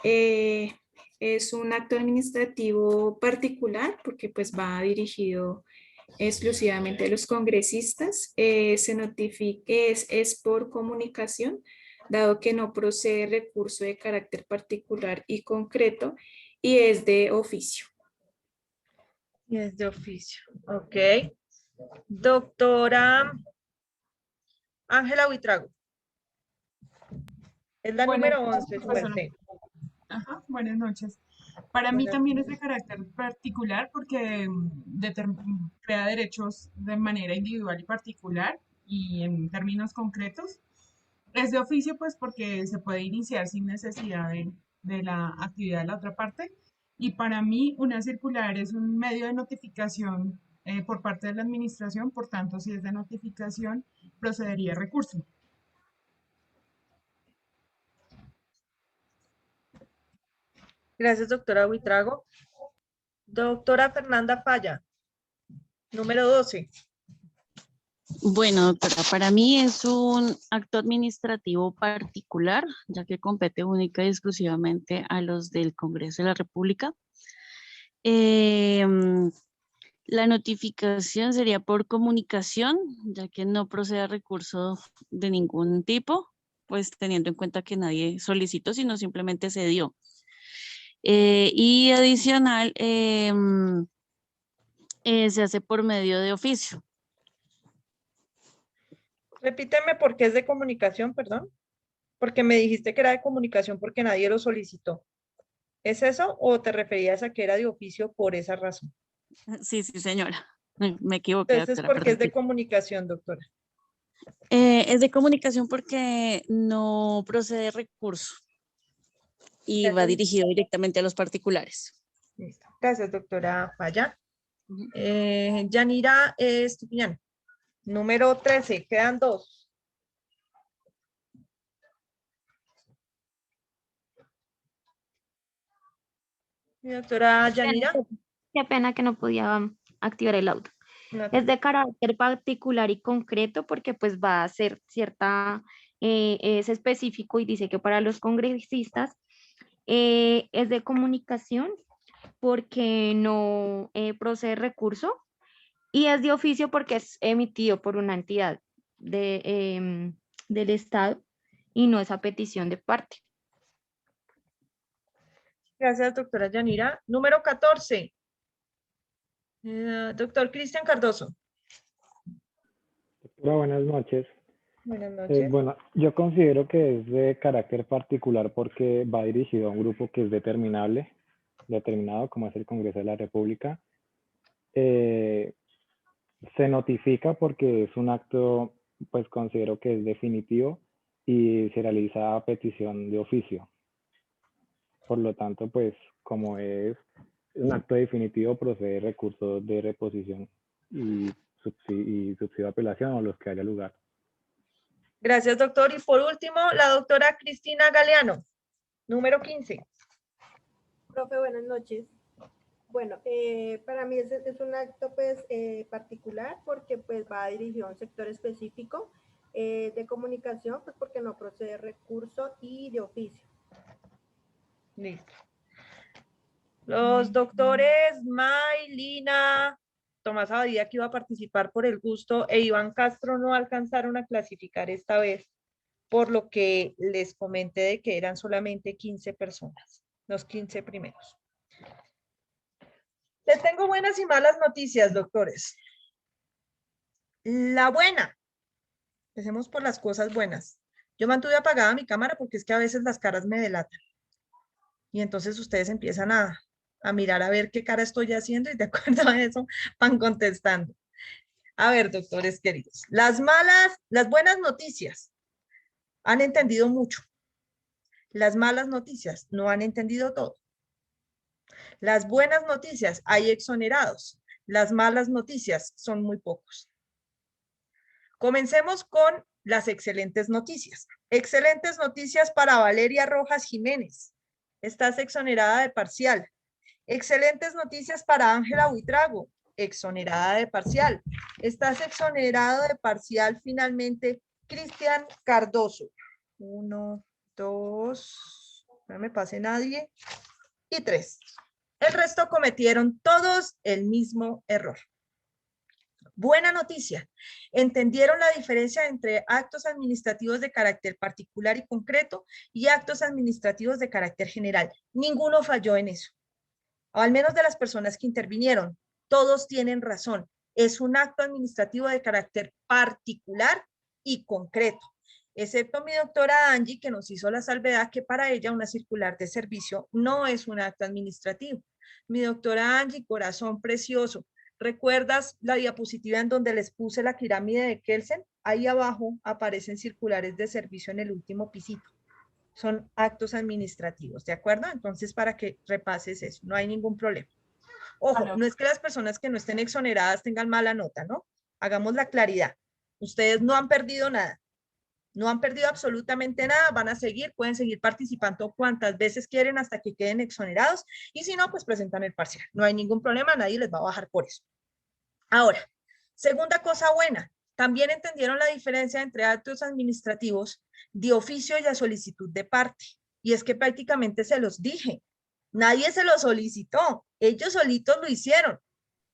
es un acto administrativo particular porque pues va dirigido exclusivamente a los congresistas. Se notifica, es por comunicación, dado que no procede recurso de carácter particular y concreto y es de oficio. Y es de oficio, ok. Doctora Ángela Buitrago. Es la número 11, su merced. Ajá, buenas noches. Para mí también es de carácter particular porque crea derechos de manera individual y particular y en términos concretos. Es de oficio pues porque se puede iniciar sin necesidad de la actividad de la otra parte. Y para mí una circular es un medio de notificación por parte de la administración, por tanto si es de notificación procedería recurso. Gracias, doctora Buitrago. Doctora Fernanda Falla, número 12. Bueno, doctora, para mí es un acto administrativo particular, ya que compete única y exclusivamente a los del Congreso de la República. La notificación sería por comunicación, ya que no procede recurso de ningún tipo, pues teniendo en cuenta que nadie solicitó, sino simplemente se dio. Y adicional, se hace por medio de oficio. Repíteme por qué es de comunicación, perdón. Porque me dijiste que era de comunicación porque nadie lo solicitó. ¿Es eso o te referías a que era de oficio por esa razón? Sí, señora. Me equivoqué, Entonces, doctora. ¿por qué es de comunicación, doctora? Es de comunicación porque no procede recurso y va dirigido directamente a los particulares. Listo. Gracias, doctora Falla. Yanira Estupiñán, número 13, quedan 2. Doctora Yanira. Qué pena que no podía activar el audio. Es de carácter particular y concreto porque pues va a ser es específico y dice que para los congresistas es de comunicación porque no procede recurso y es de oficio porque es emitido por una entidad del Estado y no es a petición de parte. Gracias, doctora Yanira. Número 14. Doctor Cristian Cardoso. Hola, buenas noches. Buenas noches. Bueno, yo considero que es de carácter particular porque va dirigido a un grupo que es determinado, como es el Congreso de la República. Se notifica porque es un acto, pues considero que es definitivo y se realiza a petición de oficio. Por lo tanto, pues como es un acto definitivo, procede recursos de reposición y subsidio de apelación o los que haya lugar. Gracias, doctor. Y por último, la doctora Cristina Galeano, número 15. Profe, buenas noches. Bueno, para mí es un acto pues particular porque pues va dirigido a un sector específico de comunicación, pues porque no procede recurso y de oficio. Listo. Los doctores May, Lina, Tomás Abadía, que iba a participar por el gusto, e Iván Castro no alcanzaron a clasificar esta vez, por lo que les comenté de que eran solamente 15 personas, los 15 primeros. Les tengo buenas y malas noticias, doctores. La buena, empecemos por las cosas buenas. Yo mantuve apagada mi cámara porque es que a veces las caras me delatan. Y entonces ustedes empiezan a mirar a ver qué cara estoy haciendo y de acuerdo a eso van contestando. A ver, doctores queridos, las buenas noticias han entendido mucho. Las malas noticias no han entendido todo. Las buenas noticias, hay exonerados. Las malas noticias son muy pocos. Comencemos con las excelentes noticias. Excelentes noticias para Valeria Rojas Jiménez. Estás exonerada de parcial. Excelentes noticias para Ángela Buitrago. Exonerada de parcial. Estás exonerado de parcial finalmente Cristian Cardoso. 1, 2, no me pase nadie. Y 3. El resto cometieron todos el mismo error. Buena noticia. Entendieron la diferencia entre actos administrativos de carácter particular y concreto y actos administrativos de carácter general. Ninguno falló en eso. O al menos de las personas que intervinieron. Todos tienen razón. Es un acto administrativo de carácter particular y concreto. Excepto mi doctora Angie, que nos hizo la salvedad que para ella una circular de servicio no es un acto administrativo. Mi doctora Angie, corazón precioso, ¿recuerdas la diapositiva en donde les puse la pirámide de Kelsen? Ahí abajo aparecen circulares de servicio en el último pisito. Son actos administrativos, ¿de acuerdo? Entonces, para que repases eso, no hay ningún problema. Ojo, no es que las personas que no estén exoneradas tengan mala nota, ¿no? Hagamos la claridad. Ustedes no han perdido nada. No han perdido absolutamente nada, van a seguir, pueden seguir participando cuantas veces quieren hasta que queden exonerados y si no, pues presentan el parcial. No hay ningún problema, nadie les va a bajar por eso. Ahora, segunda cosa buena, también entendieron la diferencia entre actos administrativos de oficio y a solicitud de parte. Y es que prácticamente se los dije, nadie se lo solicitó, ellos solitos lo hicieron,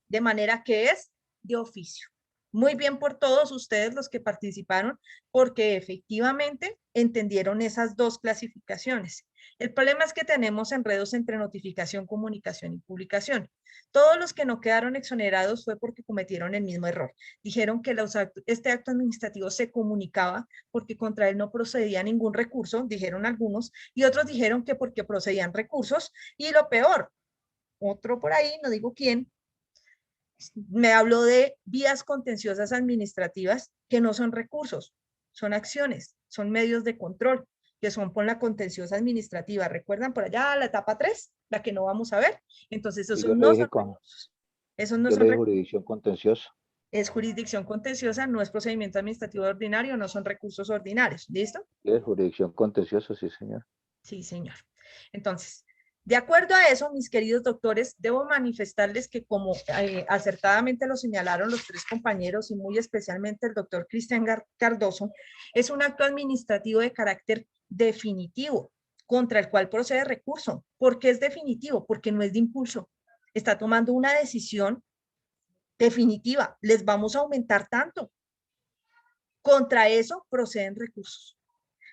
de manera que es de oficio. Muy bien por todos ustedes los que participaron, porque efectivamente entendieron esas dos clasificaciones. El problema es que tenemos enredos entre notificación, comunicación y publicación. Todos los que no quedaron exonerados fue porque cometieron el mismo error. Dijeron que este acto administrativo se comunicaba porque contra él no procedía ningún recurso, dijeron algunos, y otros dijeron que porque procedían recursos, y lo peor, otro por ahí, no digo quién, me habló de vías contenciosas administrativas que no son recursos, son acciones, son medios de control, que son por la contenciosa administrativa. ¿Recuerdan por allá la etapa 3, la que no vamos a ver? Entonces, esos no son recursos. Esos no son recursos. Jurisdicción contenciosa. Es jurisdicción contenciosa, no es procedimiento administrativo ordinario, no son recursos ordinarios. ¿Listo? Es jurisdicción contenciosa, sí, señor. Sí, señor. Entonces, de acuerdo a eso, mis queridos doctores, debo manifestarles que como acertadamente lo señalaron los tres compañeros y muy especialmente el doctor Cristian Cardoso, es un acto administrativo de carácter definitivo contra el cual procede recurso. ¿Por qué es definitivo? Porque no es de impulso. Está tomando una decisión definitiva. Les vamos a aumentar tanto. Contra eso proceden recursos,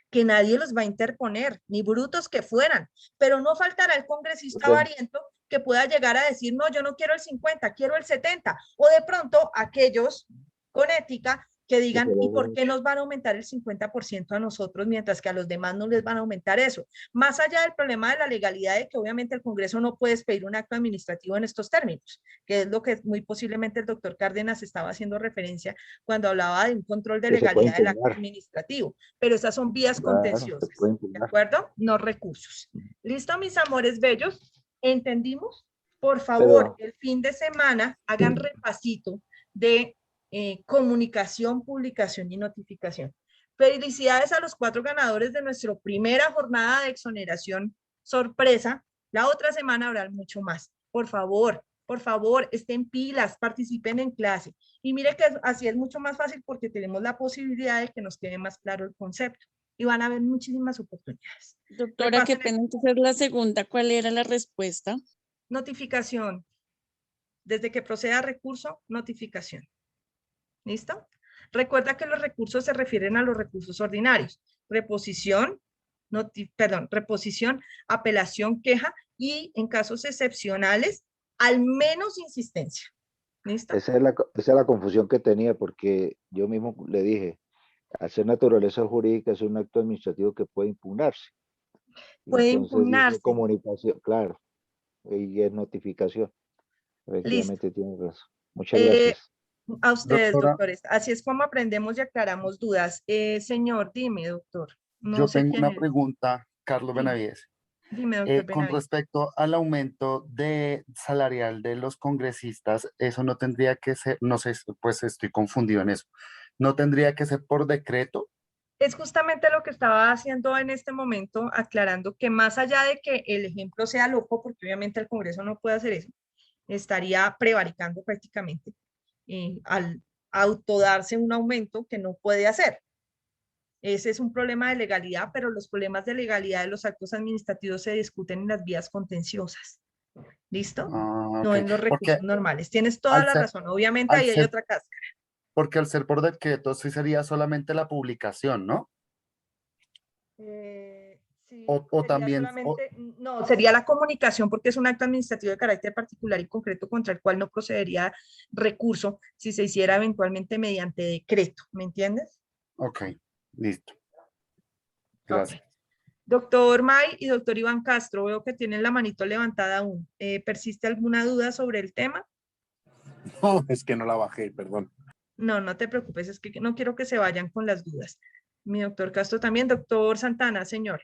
que nadie los va a interponer, ni brutos que fueran, pero no faltará el congresista variento que pueda llegar a decir, no, yo no quiero el 50, quiero el 70, o de pronto aquellos con ética que digan, ¿y por qué nos van a aumentar el 50% a nosotros, mientras que a los demás no les van a aumentar eso? Más allá del problema de la legalidad de que obviamente el Congreso no puede expedir un acto administrativo en estos términos, que es lo que muy posiblemente el doctor Cárdenas estaba haciendo referencia cuando hablaba de un control de legalidad del acto administrativo, pero esas son vías contenciosas, ¿de acuerdo? No recursos. ¿Listo, mis amores bellos? ¿Entendimos? Por favor, el fin de semana hagan repasito de comunicación, publicación y notificación. Felicidades a los 4 ganadores de nuestra primera jornada de exoneración sorpresa. La otra semana habrá mucho más. Por favor, estén pilas, participen en clase. Y mire que así es mucho más fácil porque tenemos la posibilidad de que nos quede más claro el concepto. Y van a haber muchísimas oportunidades. Doctora, qué pena hacer la segunda. ¿Cuál era la respuesta? Notificación. Desde que proceda recurso, notificación. ¿Listo? Recuerda que los recursos se refieren a los recursos ordinarios. Reposición, reposición, apelación, queja y en casos excepcionales, al menos insistencia. ¿Listo? Esa es la confusión que tenía porque yo mismo le dije, al ser naturaleza jurídica es un acto administrativo que puede impugnarse. Puede impugnarse. Comunicación, claro, y es notificación. Efectivamente tiene razón. Muchas gracias. A ustedes, Doctora. doctores. Así es como aprendemos y aclaramos dudas. Señor, dime, doctor. No Yo sé tengo quién una es. pregunta, Carlos Dime. Benavides. Dime, doctor Con Benavides. respecto al aumento de salarial de los congresistas, eso no tendría que ser, no sé, pues estoy confundido en eso. ¿No tendría que ser por decreto? Es justamente lo que estaba haciendo en este momento, aclarando que más allá de que el ejemplo sea loco, porque obviamente el Congreso no puede hacer eso, estaría prevaricando prácticamente al autodarse un aumento que no puede hacer. Ese es un problema de legalidad, pero los problemas de legalidad de los actos administrativos se discuten en las vías contenciosas. ¿Listo? Ah, No ok. en los recursos Porque normales. Tienes toda al la ser, razón. Obviamente al ahí hay ser, otra cáscara. porque al ser por decreto sí sería solamente la publicación, ¿no? Sí, O sería también, solamente, no, sería la comunicación porque es un acto administrativo de carácter particular y concreto contra el cual no procedería recurso si se hiciera eventualmente mediante decreto, ¿me entiendes? ok, listo. Gracias. Doctor May y doctor Iván Castro, veo que tienen la manito levantada aún. ¿Persiste alguna duda sobre el tema? No, es que no la bajé, perdón. No, no te preocupes, es que no quiero que se vayan con las dudas. Mi doctor Castro también. Doctor Santana, señor.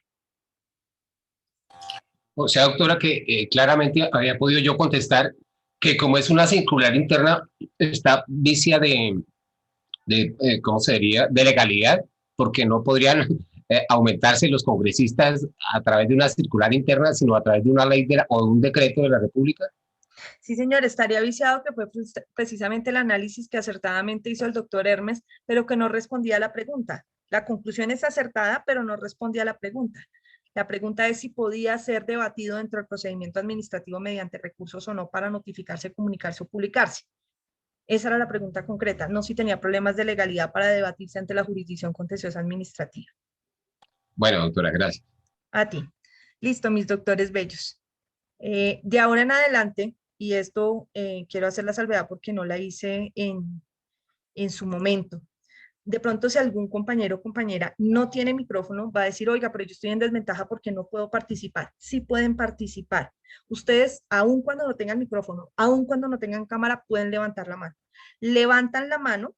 O sea, doctora, que claramente había podido yo contestar que como es una circular interna, está vicia ¿cómo sería? De legalidad, porque no podrían aumentarse los congresistas a través de una circular interna, sino a través de una ley o de un decreto de la República. Sí, señor, estaría viciado, que fue precisamente el análisis que acertadamente hizo el doctor Hermes, pero que no respondía a la pregunta. La conclusión es acertada, pero no respondía a la pregunta. La pregunta es si podía ser debatido dentro del procedimiento administrativo mediante recursos o no para notificarse, comunicarse o publicarse. Esa era la pregunta concreta, no si tenía problemas de legalidad para debatirse ante la jurisdicción contenciosa administrativa. Bueno, doctora, gracias. A ti. Listo, mis doctores bellos. De ahora en adelante, y esto quiero hacer la salvedad porque no la hice en su momento. De pronto, si algún compañero o compañera no tiene micrófono, va a decir, oiga, pero yo estoy en desventaja porque no puedo participar. Sí pueden participar. Ustedes, aun cuando no tengan micrófono, aun cuando no tengan cámara, pueden levantar la mano. Levantan la mano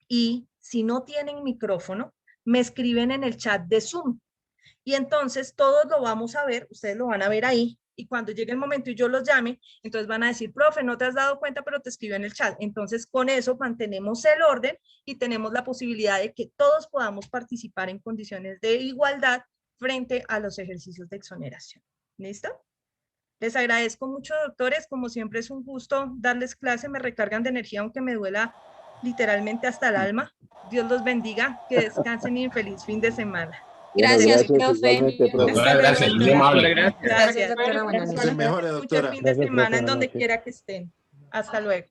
y si no tienen micrófono, me escriben en el chat de Zoom. Y entonces todos lo vamos a ver, ustedes lo van a ver ahí, y cuando llegue el momento y yo los llame, entonces van a decir, profe, no te has dado cuenta, pero te escribió en el chat. Entonces con eso mantenemos el orden y tenemos la posibilidad de que todos podamos participar en condiciones de igualdad frente a los ejercicios de exoneración. ¿Listo? Les agradezco mucho, doctores, como siempre es un gusto darles clase, me recargan de energía aunque me duela literalmente hasta el alma. Dios los bendiga, que descansen y feliz fin de semana. Gracias, profe. Doctora, gracias, muy amable. Gracias, doctora. Buenas noches. Se mejore, Escuche doctora. el fin de Gracias, semana profe, en buenas donde noches. quiera que estén. Hasta luego.